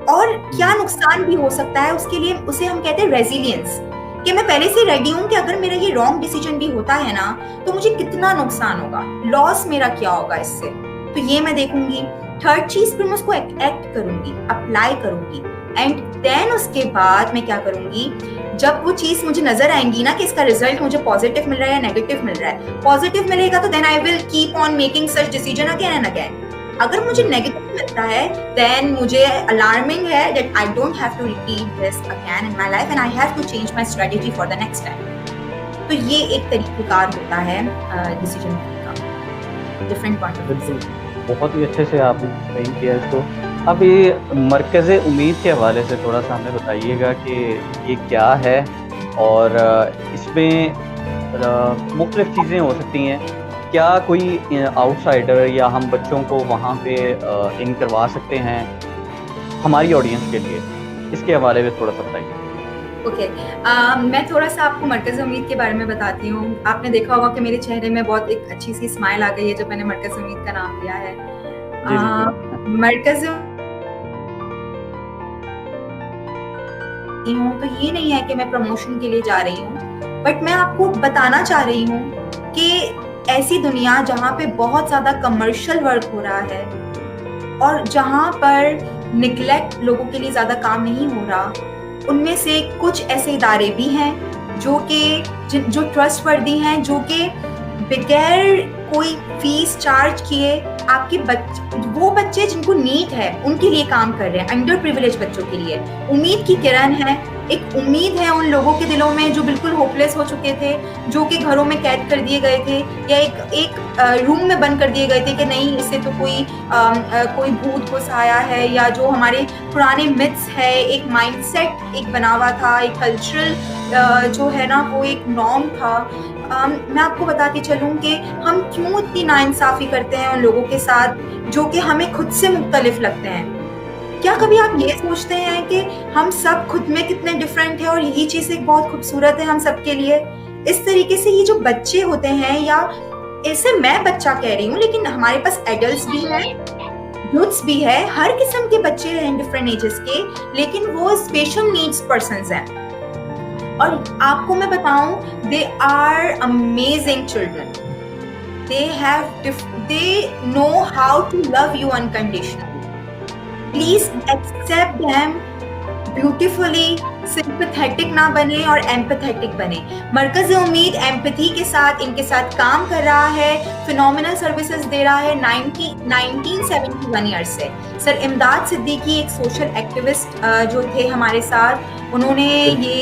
और क्या नुकसान भी हो सकता है उसके लिए। उसे हम कहते हैं रेजिलियंस, कि मैं पहले से रेडी हूँ कि अगर मेरा ये रॉन्ग डिसीजन भी होता है ना तो मुझे कितना नुकसान होगा, लॉस मेरा क्या होगा इससे, तो ये मैं देखूंगी। थर्ड चीज, फिर मैं उसको एक्ट करूंगी, अप्लाई करूंगी एंड देन उसके बाद मैं क्या करूंगी, जब वो चीज मुझे नजर आएंगी ना कि इसका रिजल्ट मुझे पॉजिटिव मिल रहा है या नेगेटिव मिल रहा है, पॉजिटिव मिलेगा तो then I will keep on making such decision again and again. अगर मुझे नेगेटिव मिलता है देन मुझे अलार्मिंग है that I don't have to repeat this again in my life and I have to change my strategy for the next time. तो ये एक तरीकेकार होता है डिसीजन मेकिंग का, डिफरेंट पॉइंट ऑफ व्यू। बहुत ही अच्छे से आपने एक्सप्लेन किया इसको। अब ये मरकज़ उम्मीद के हवाले से थोड़ा सा हमें बताइएगा कि ये क्या है और इसमें मुख्तलिफ चीज़ें हो सकती हैं, क्या कोई आउटसाइडर या हम बच्चों को वहाँ पे इन करवा सकते हैं हमारी ऑडियंस के लिए, इसके हवाले में थोड़ा सा बताइए। ओके, मैं थोड़ा सा आपको मरकज़ उम्मीद के बारे में बताती हूँ। आपने देखा होगा कि मेरे चेहरे में बहुत एक अच्छी सी स्माइल आ गई है जब मैंने मरकज़ उम्मीद का नाम लिया है। मरकज़ हूँ तो ये नहीं है कि मैं प्रमोशन के लिए जा रही हूँ, बट मैं आपको बताना चाह रही हूँ कि ऐसी दुनिया जहाँ पे बहुत ज़्यादा कमर्शियल वर्क हो रहा है और जहाँ पर निगलेक्ट लोगों के लिए ज़्यादा काम नहीं हो रहा, उनमें से कुछ ऐसे इदारे भी हैं जो ट्रस्टवर्दी हैं, जो कि बगैर कोई फीस चार्ज किए आपके वो बच्चे जिनको नीड है उनके लिए काम कर रहे हैं, अंडर प्रिविलेज बच्चों के लिए। उम्मीद की किरण है, एक उम्मीद है उन लोगों के दिलों में जो बिल्कुल होपलेस हो चुके थे, जो कि घरों में कैद कर दिए गए थे या एक रूम में बंद कर दिए गए थे कि नहीं इससे तो कोई भूत घुस आया है, या जो हमारे पुराने मिथ्स है, एक माइंडसेट एक बना हुआ था, एक कल्चरल जो है ना वो एक नॉर्म था। मैं आपको बताती चलूँ कि हम क्यों इतनी नाइंसाफ़ी करते हैं उन लोगों के साथ जो कि हमें खुद से मुख्तलिफ लगते हैं। क्या कभी आप ये सोचते हैं कि हम सब खुद में कितने डिफरेंट हैं और यही चीज़ एक बहुत खूबसूरत है हम सब के लिए। इस तरीके से ये जो बच्चे होते हैं, या ऐसे मैं बच्चा कह रही हूँ लेकिन हमारे पास एडल्ट्स भी हैं, यूथ्स भी है, हर किस्म के बच्चे हैं डिफरेंट एजेस के, लेकिन वो स्पेशल नीड्स पर्सन्स हैं। और आपको मैं बताऊं, they are amazing children, they know how to love you unconditionally. Please accept them beautifully, sympathetic ना बने और empathetic बने। मरकज़ उम्मीद एम्पैथी के साथ इनके साथ काम कर रहा है, फिनोमिनल सर्विसेज दे रहा है 1971 ईयर से। सर इमदाद सिद्दीकी एक सोशल एक्टिविस्ट जो थे हमारे साथ, उन्होंने ये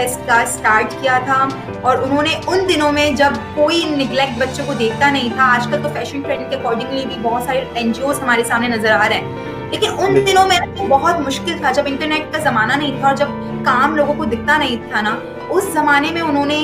इसका स्टार्ट किया था और उन्होंने उन दिनों में जब कोई निगलेक्ट बच्चों को देखता नहीं था, आजकल तो फैशन ट्रेंड के अकॉर्डिंगली भी बहुत सारे एनजीओ हमारे सामने नजर आ रहे हैं, लेकिन उन दिनों में तो बहुत मुश्किल था जब इंटरनेट का जमाना नहीं था और जब काम लोगों को दिखता नहीं था ना, उस जमाने में उन्होंने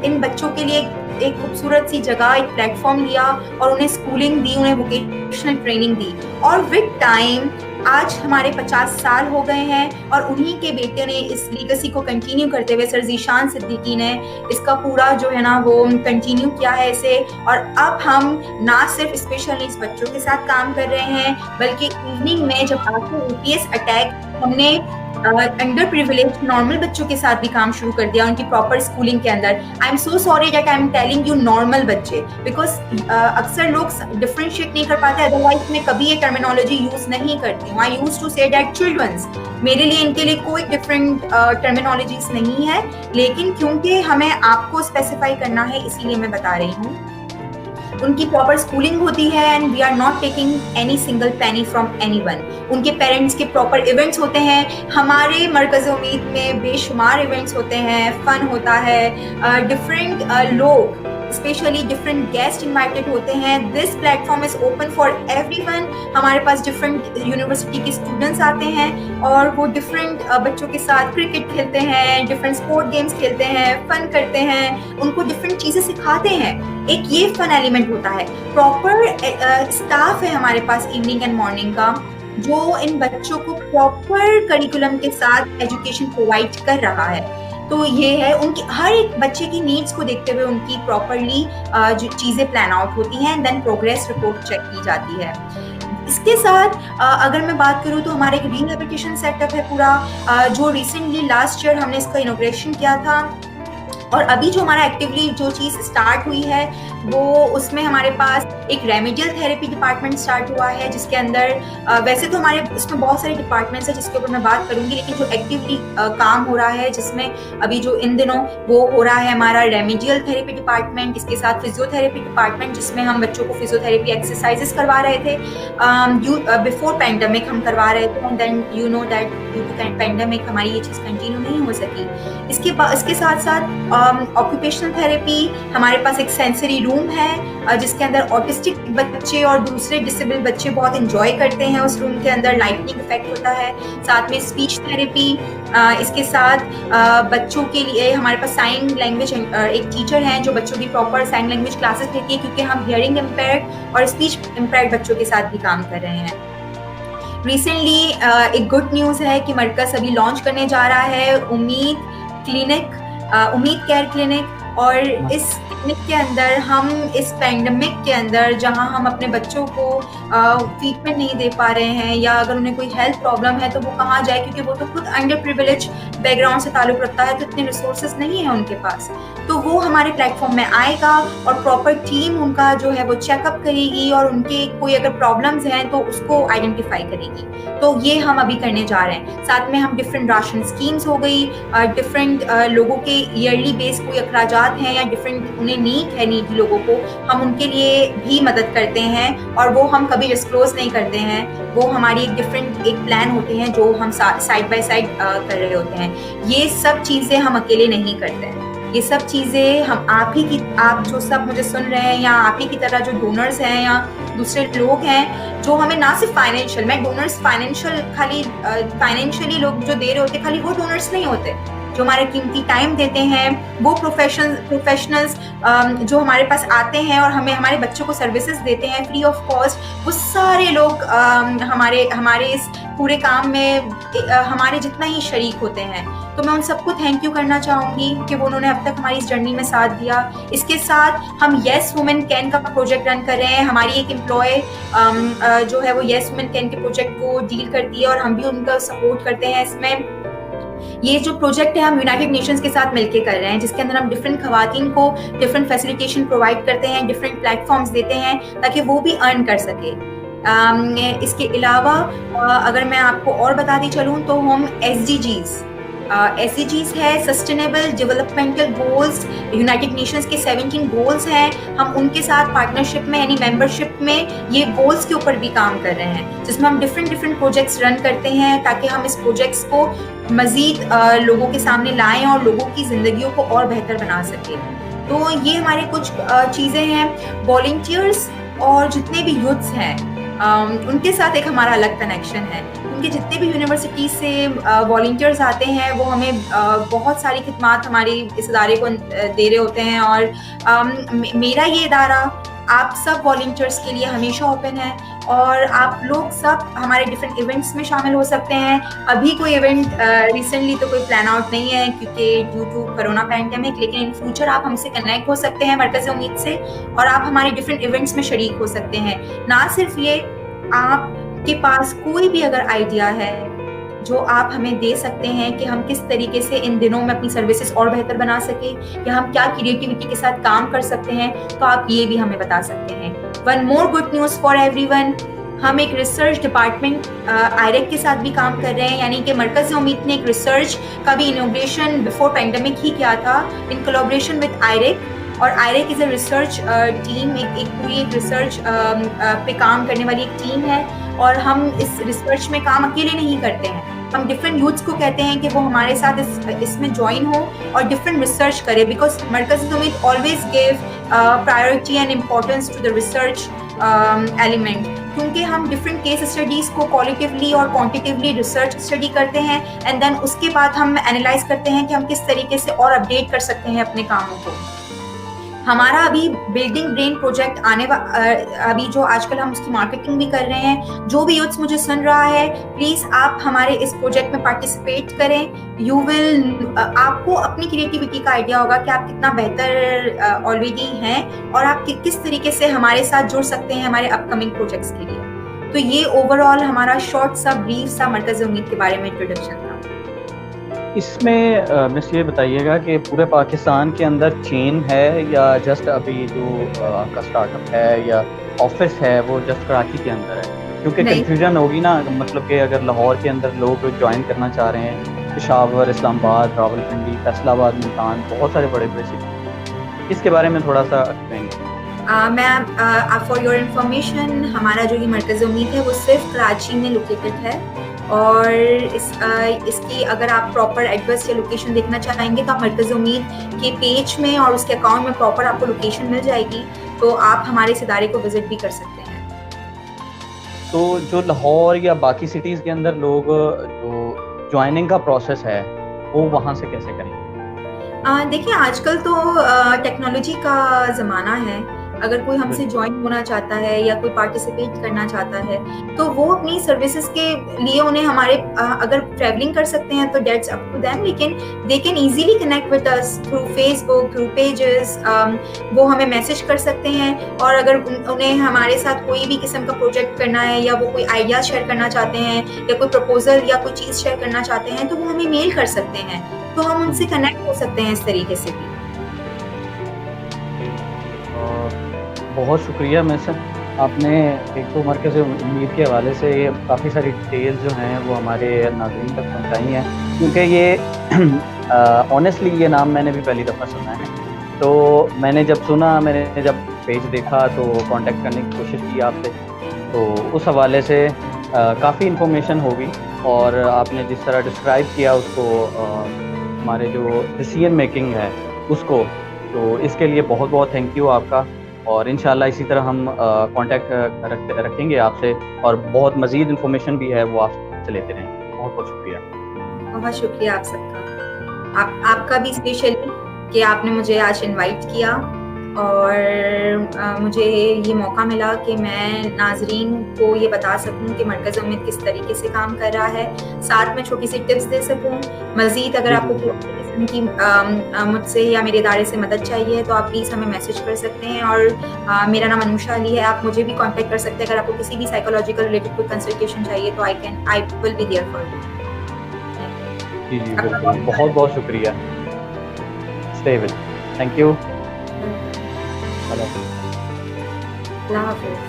इन बच्चों के लिए एक खूबसूरत सी जगह, एक प्लेटफॉर्म लिया और उन्हें स्कूलिंग दी, उन्हें वोकेशनल ट्रेनिंग दी। और विद टाइम आज हमारे 50 साल हो गए हैं और उन्हीं के बेटे ने इस लीगेसी को कंटिन्यू करते हुए, सर ज़ीशान सिद्दीकी ने इसका पूरा जो है ना वो कंटिन्यू किया है इसे। और अब हम ना सिर्फ स्पेशल नीड्स बच्चों के साथ काम कर रहे हैं, बल्कि इवनिंग में जब आफ्टर यूपीएस अटैक हमने अंडर प्रिविलेज नॉर्मल बच्चों के साथ भी काम शुरू कर दिया, उनकी प्रॉपर स्कूलिंग के अंदर। I am so sorry that I am telling you normal बच्चे, बिकॉज अक्सर लोग डिफरेंशिएट नहीं कर पाते, अदरवाइज मैं कभी ये टर्मिनोलॉजी यूज नहीं करती हूँ। I use to say that childrens, मेरे लिए इनके लिए कोई डिफरेंट टर्मिनोलॉजीज नहीं है, लेकिन क्योंकि हमें आपको स्पेसिफाई करना है इसीलिए मैं बता रही हूँ। उनकी प्रॉपर स्कूलिंग होती है and we are not taking any single penny from anyone. उनके पेरेंट्स के प्रॉपर इवेंट्स होते हैं, हमारे मरकज़ उम्मीद में बेशुमार इवेंट्स होते हैं, फन होता है, डिफरेंट लोग स्पेशली डिफरेंट गेस्ट इनवाइटेड होते हैं। This platform is open for everyone. हमारे पास डिफरेंट यूनिवर्सिटी के स्टूडेंट्स आते हैं और वो डिफरेंट बच्चों के साथ क्रिकेट खेलते हैं, डिफरेंट स्पोर्ट गेम्स खेलते हैं, फन करते हैं, उनको डिफरेंट चीज़ें सिखाते हैं। एक ये फन एलिमेंट होता है। प्रॉपर स्टाफ है हमारे पास इवनिंग एंड मॉर्निंग का, जो इन बच्चों को प्रॉपर करिकुलम के साथ एजुकेशन प्रोवाइड कर रहा है। तो ये है, उनकी हर एक बच्चे की नीड्स को देखते हुए उनकी प्रॉपरली जो चीज़ें प्लान आउट होती हैं, देन प्रोग्रेस रिपोर्ट चेक की जाती है। इसके साथ अगर मैं बात करूँ तो हमारे एक रिहैबिलिटेशन सेटअप है पूरा, जो रिसेंटली लास्ट ईयर हमने इसका इनॉग्रेशन किया था। और अभी जो हमारा एक्टिवली जो चीज़ स्टार्ट हुई है वो, उसमें हमारे पास एक रेमेडियल थेरेपी डिपार्टमेंट स्टार्ट हुआ है, जिसके अंदर वैसे तो हमारे इसमें बहुत सारे डिपार्टमेंट्स हैं जिसके ऊपर मैं बात करूंगी, लेकिन जो एक्टिवली काम हो रहा है जिसमें अभी जो इन दिनों वो हो रहा है हमारा रेमेडियल थेरेपी डिपार्टमेंट, इसके साथ फिजियोथेरेपी डिपार्टमेंट, जिसमें हम बच्चों को फिजियोथेरेपी एक्सरसाइजेस करवा रहे थे। बिफोर पैंडेमिक हम करवा रहे थे, and then you know that due to pandemic हमारी ये चीज़ कंटिन्यू नहीं हो सकी। इसके साथ साथ ऑक्यूपेशनल थेरेपी, हमारे पास एक सेंसरी रूम है जिसके अंदर ऑटिस्टिक बच्चे और दूसरे डिसेबल बच्चे बहुत इंजॉय करते हैं। उस रूम के अंदर लाइटनिंग इफेक्ट होता है। साथ में स्पीच थेरेपी, इसके साथ बच्चों के लिए हमारे पास साइन लैंग्वेज एक टीचर हैं जो बच्चों की प्रॉपर साइन लैंग्वेज क्लासेस लेती है, क्योंकि हम हियरिंग इम्पेयर्ड और स्पीच इम्पेयर्ड बच्चों के साथ भी काम कर रहे हैं। रिसेंटली एक गुड न्यूज़ है कि मरकज़ अभी लॉन्च करने जा रहा है उम्मीद क्लिनिक, उम्मीद केयर क्लिनिक। और इस क्लिनिक के अंदर हम इस पैंडेमिक के अंदर, जहां हम अपने बच्चों को ट्रीटमेंट नहीं दे पा रहे हैं, या अगर उन्हें कोई हेल्थ प्रॉब्लम है तो वो कहाँ जाए, क्योंकि वो तो खुद अंडर प्रिविलेज बैकग्राउंड से ताल्लुक़ रखता है, तो इतने रिसोर्सेज नहीं है उनके पास। तो वो हमारे प्लेटफॉर्म में आएगा और प्रॉपर टीम उनका जो है वो चेकअप करेगी और उनके कोई अगर प्रॉब्लम्स हैं तो उसको आइडेंटिफाई करेगी। तो ये हम अभी करने जा रहे हैं। साथ में हम डिफरेंट राशन स्कीम्स हो गई, डिफरेंट लोगों के ईयरली बेस कोई अखराजात हैं या डिफरेंट उन्हें नीडी लोगों को, हम उनके लिए भी मदद करते हैं और वो हम कभी डिस्क्लोज नहीं करते हैं। वो हमारी एक डिफरेंट एक प्लान होते हैं जो हम साइड बाय साइड कर रहे होते हैं। ये सब चीज़ें हम अकेले नहीं करते हैं। ये सब चीज़ें हम आप जो सब मुझे सुन रहे हैं, या आप ही की तरह जो डोनर्स हैं या दूसरे लोग हैं जो हमें ना सिर्फ फाइनेंशियल, मैं डोनर्स फाइनेंशियली लोग जो दे रहे होते, खाली वो डोनर्स नहीं होते, जो हमारे कीमती टाइम देते हैं, वो प्रोफेशनल्स जो हमारे पास आते हैं और हमें हमारे बच्चों को सर्विसेज देते हैं फ्री ऑफ कॉस्ट, वो सारे लोग हमारे इस पूरे काम में हमारे जितना ही शरीक होते हैं। तो मैं उन सबको थैंक यू करना चाहूँगी कि वो उन्होंने अब तक हमारी इस जर्नी में साथ दिया। इसके साथ हम येस वुमेन कैन का प्रोजेक्ट रन कर रहे हैं। हमारी एक एम्प्लॉय जो है वो येस वुमेन कैन के प्रोजेक्ट को डील करती है और हम भी उनका सपोर्ट करते हैं इसमें। ये जो प्रोजेक्ट है हम यूनाइटेड नेशंस के साथ मिलकर कर रहे हैं, जिसके अंदर हम डिफरेंट खवातीन को डिफरेंट फैसिलिटेशन प्रोवाइड करते हैं, डिफरेंट प्लेटफॉर्म्स देते हैं ताकि वो भी अर्न कर सके। इसके अलावा अगर मैं आपको और बताती चलूँ तो हम SDGs है, sustainable developmental goals, United Nations के 17 गोल्स हैं। हम उनके साथ पार्टनरशिप में यानी मेंबरशिप में ये गोल्स के ऊपर भी काम कर रहे हैं, जिसमें हम डिफरेंट प्रोजेक्ट्स रन करते हैं ताकि हम इस प्रोजेक्ट्स को मज़ीद लोगों के सामने लाएं और लोगों की ज़िंदगियों को और बेहतर बना सकें। तो ये हमारे कुछ चीज़ें हैं। वॉलंटियर्स और जितने भी यूथ्स हैं उनके साथ एक हमारा अलग कनेक्शन है। उनके जितने भी यूनिवर्सिटी से वॉलंटियर्स आते हैं वो हमें बहुत सारी खिदमात हमारी इस इदारे को दे रहे होते हैं। और मेरा ये इदारा आप सब वॉलंटियर्स के लिए हमेशा ओपन है और आप लोग सब हमारे डिफरेंट इवेंट्स में शामिल हो सकते हैं। अभी कोई इवेंट रिसेंटली तो कोई प्लान आउट नहीं है क्योंकि ड्यू टू कोरोना पैंडेमिक, लेकिन इन फ्यूचर आप हमसे कनेक्ट हो सकते हैं मरकज़ उम्मीद से और आप हमारे डिफरेंट इवेंट्स में शरीक हो सकते हैं। ना सिर्फ ये, आपके पास कोई भी अगर आइडिया है जो आप हमें दे सकते हैं कि हम किस तरीके से इन दिनों में अपनी सर्विसेज और बेहतर बना सके या हम क्या क्रिएटिविटी के साथ काम कर सकते हैं, तो आप ये भी हमें बता सकते हैं। One more good news for everyone, हम एक रिसर्च डिपार्टमेंट आयरेक के साथ भी काम कर रहे हैं, यानी कि मरकज़ उम्मीद ने एक रिसर्च का भी इनोग्रेशन बिफोर पैंडेमिक ही किया था इन कोलैबोरेशन विद आयरेक। और आयरेक इज़ अ रिसर्च टीम, एक पूरी एक रिसर्च पे काम करने वाली एक टीम है और हम इस रिसर्च में काम अकेले नहीं करते हैं, हम डिफरेंट यूथ्स को कहते हैं कि वो हमारे साथ इसमें ज्वाइन हो और डिफरेंट रिसर्च करे, because Markaz Ummeed always give priority and importance to the research element, क्योंकि हम डिफरेंट केस स्टडीज़ को क्वालिटेटिवली और क्वांटिटेटिवली रिसर्च स्टडी करते हैं एंड देन उसके बाद हम एनालाइज करते हैं कि हम किस तरीके से और अपडेट कर सकते हैं अपने कामों को। हमारा अभी बिल्डिंग ब्रेन प्रोजेक्ट अभी जो आजकल हम उसकी मार्केटिंग भी कर रहे हैं, जो भी यूथ्स मुझे सुन रहा है प्लीज़ आप हमारे इस प्रोजेक्ट में पार्टिसिपेट करें। यू विल आपको अपनी क्रिएटिविटी का आइडिया होगा कि आप कितना बेहतर ऑलरेडी हैं और आप किस तरीके से हमारे साथ जुड़ सकते हैं हमारे अपकमिंग प्रोजेक्ट्स के लिए। तो ये ओवरऑल हमारा शॉर्ट सा ब्रीफ सा मरकज़ उम्मीद के बारे में इंट्रोडक्शन था। इसमें मिस ये बताइएगा कि पूरे पाकिस्तान के अंदर चेन है या जस्ट अभी जो आपका स्टार्टअप है या ऑफिस है वो जस्ट कराची के अंदर है? क्योंकि कंफ्यूजन होगी ना, मतलब कि अगर लाहौर के अंदर लोग ज्वाइन करना चाह रहे हैं, पेशावर, इस्लामाबाद, रावलपिंडी, फैसलाबाद, मुल्तान, बहुत सारे बड़े बड़े सिटी, इसके बारे में थोड़ा सा एक्सप्लेन। मैं फॉर योर इंफॉर्मेशन, हमारा जो ये मरकज़ उम्मीद है वो सिर्फ कराची में लोकेटेड है और इसकी अगर आप प्रॉपर एड्रेस या लोकेशन देखना चाहेंगे तो आप मरकज़ उम्मीद के पेज में और उसके अकाउंट में प्रॉपर आपको लोकेशन मिल जाएगी, तो आप हमारे इस इदारे को विजिट भी कर सकते हैं। तो जो लाहौर या बाकी सिटीज़ के अंदर लोग जो ज्वाइनिंग का प्रोसेस है वो वहाँ से कैसे करेंगे? देखिए आजकल तो टेक्नोलॉजी का ज़माना है, अगर कोई हमसे ज्वाइन होना चाहता है या कोई पार्टिसिपेट करना चाहता है तो वो अपनी सर्विसेज के लिए उन्हें हमारे अगर ट्रैवलिंग कर सकते हैं तो डेट्स अप टू देम, लेकिन they can easily connect with us through Facebook, through pages, वो हमें मैसेज कर सकते हैं और अगर उन्हें हमारे साथ कोई भी किस्म का प्रोजेक्ट करना है या वो कोई आइडिया शेयर करना चाहते हैं या कोई प्रपोजल या कोई चीज़ शेयर करना चाहते हैं तो वो हमें मेल कर सकते हैं, तो हम उनसे कनेक्ट हो सकते हैं इस तरीके से भी। बहुत शुक्रिया मिस, आपने एक तो मरकज़ उम्मीद के हवाले से ये काफ़ी सारी डिटेल्स जो हैं वो हमारे नाज़रीन तक पहुंचाई हैं, क्योंकि ये ऑनेस्टली ये नाम मैंने भी पहली दफ़ा सुना है। तो मैंने जब सुना, मैंने जब पेज देखा तो कांटेक्ट करने की कोशिश की आपसे, तो उस हवाले से काफ़ी इन्फॉर्मेशन होगी और आपने जिस तरह डिस्क्राइब किया उसको हमारे जो डिसीजन मेकिंग है उसको, तो इसके लिए बहुत बहुत थैंक यू आपका। और इंशाल्लाह इसी तरह हम कांटेक्ट रखेंगे आपसे और बहुत मज़ीद इन्फॉर्मेशन भी है वो आपसे लेते रहेंगे। बहुत बहुत शुक्रिया। बहुत शुक्रिया आप सबका, आपका भी स्पेशली कि आपने मुझे आज इनवाइट किया और मुझे ये मौका मिला कि मैं नाजरीन को ये बता सकूं कि मरकज़ उम्मीद किस तरीके से काम कर रहा है, साथ में छोटी सी टिप्स दे सकूं। मज़ीद अगर आपको की मुझसे या मेरे इदारे से मदद चाहिए तो आप प्लीज़ हमें मैसेज कर सकते हैं और मेरा नाम अनुषा अली है, आप मुझे भी कांटेक्ट कर सकते हैं अगर आपको किसी भी साइकोलॉजिकल रिलेटेड कोई कंसल्टेशन चाहिए तो I will be there for you. जी जी बिल्कुल, बहुत बहुत शुक्रिया। Stay with, thank you. अल्लाह हाफ़िज़।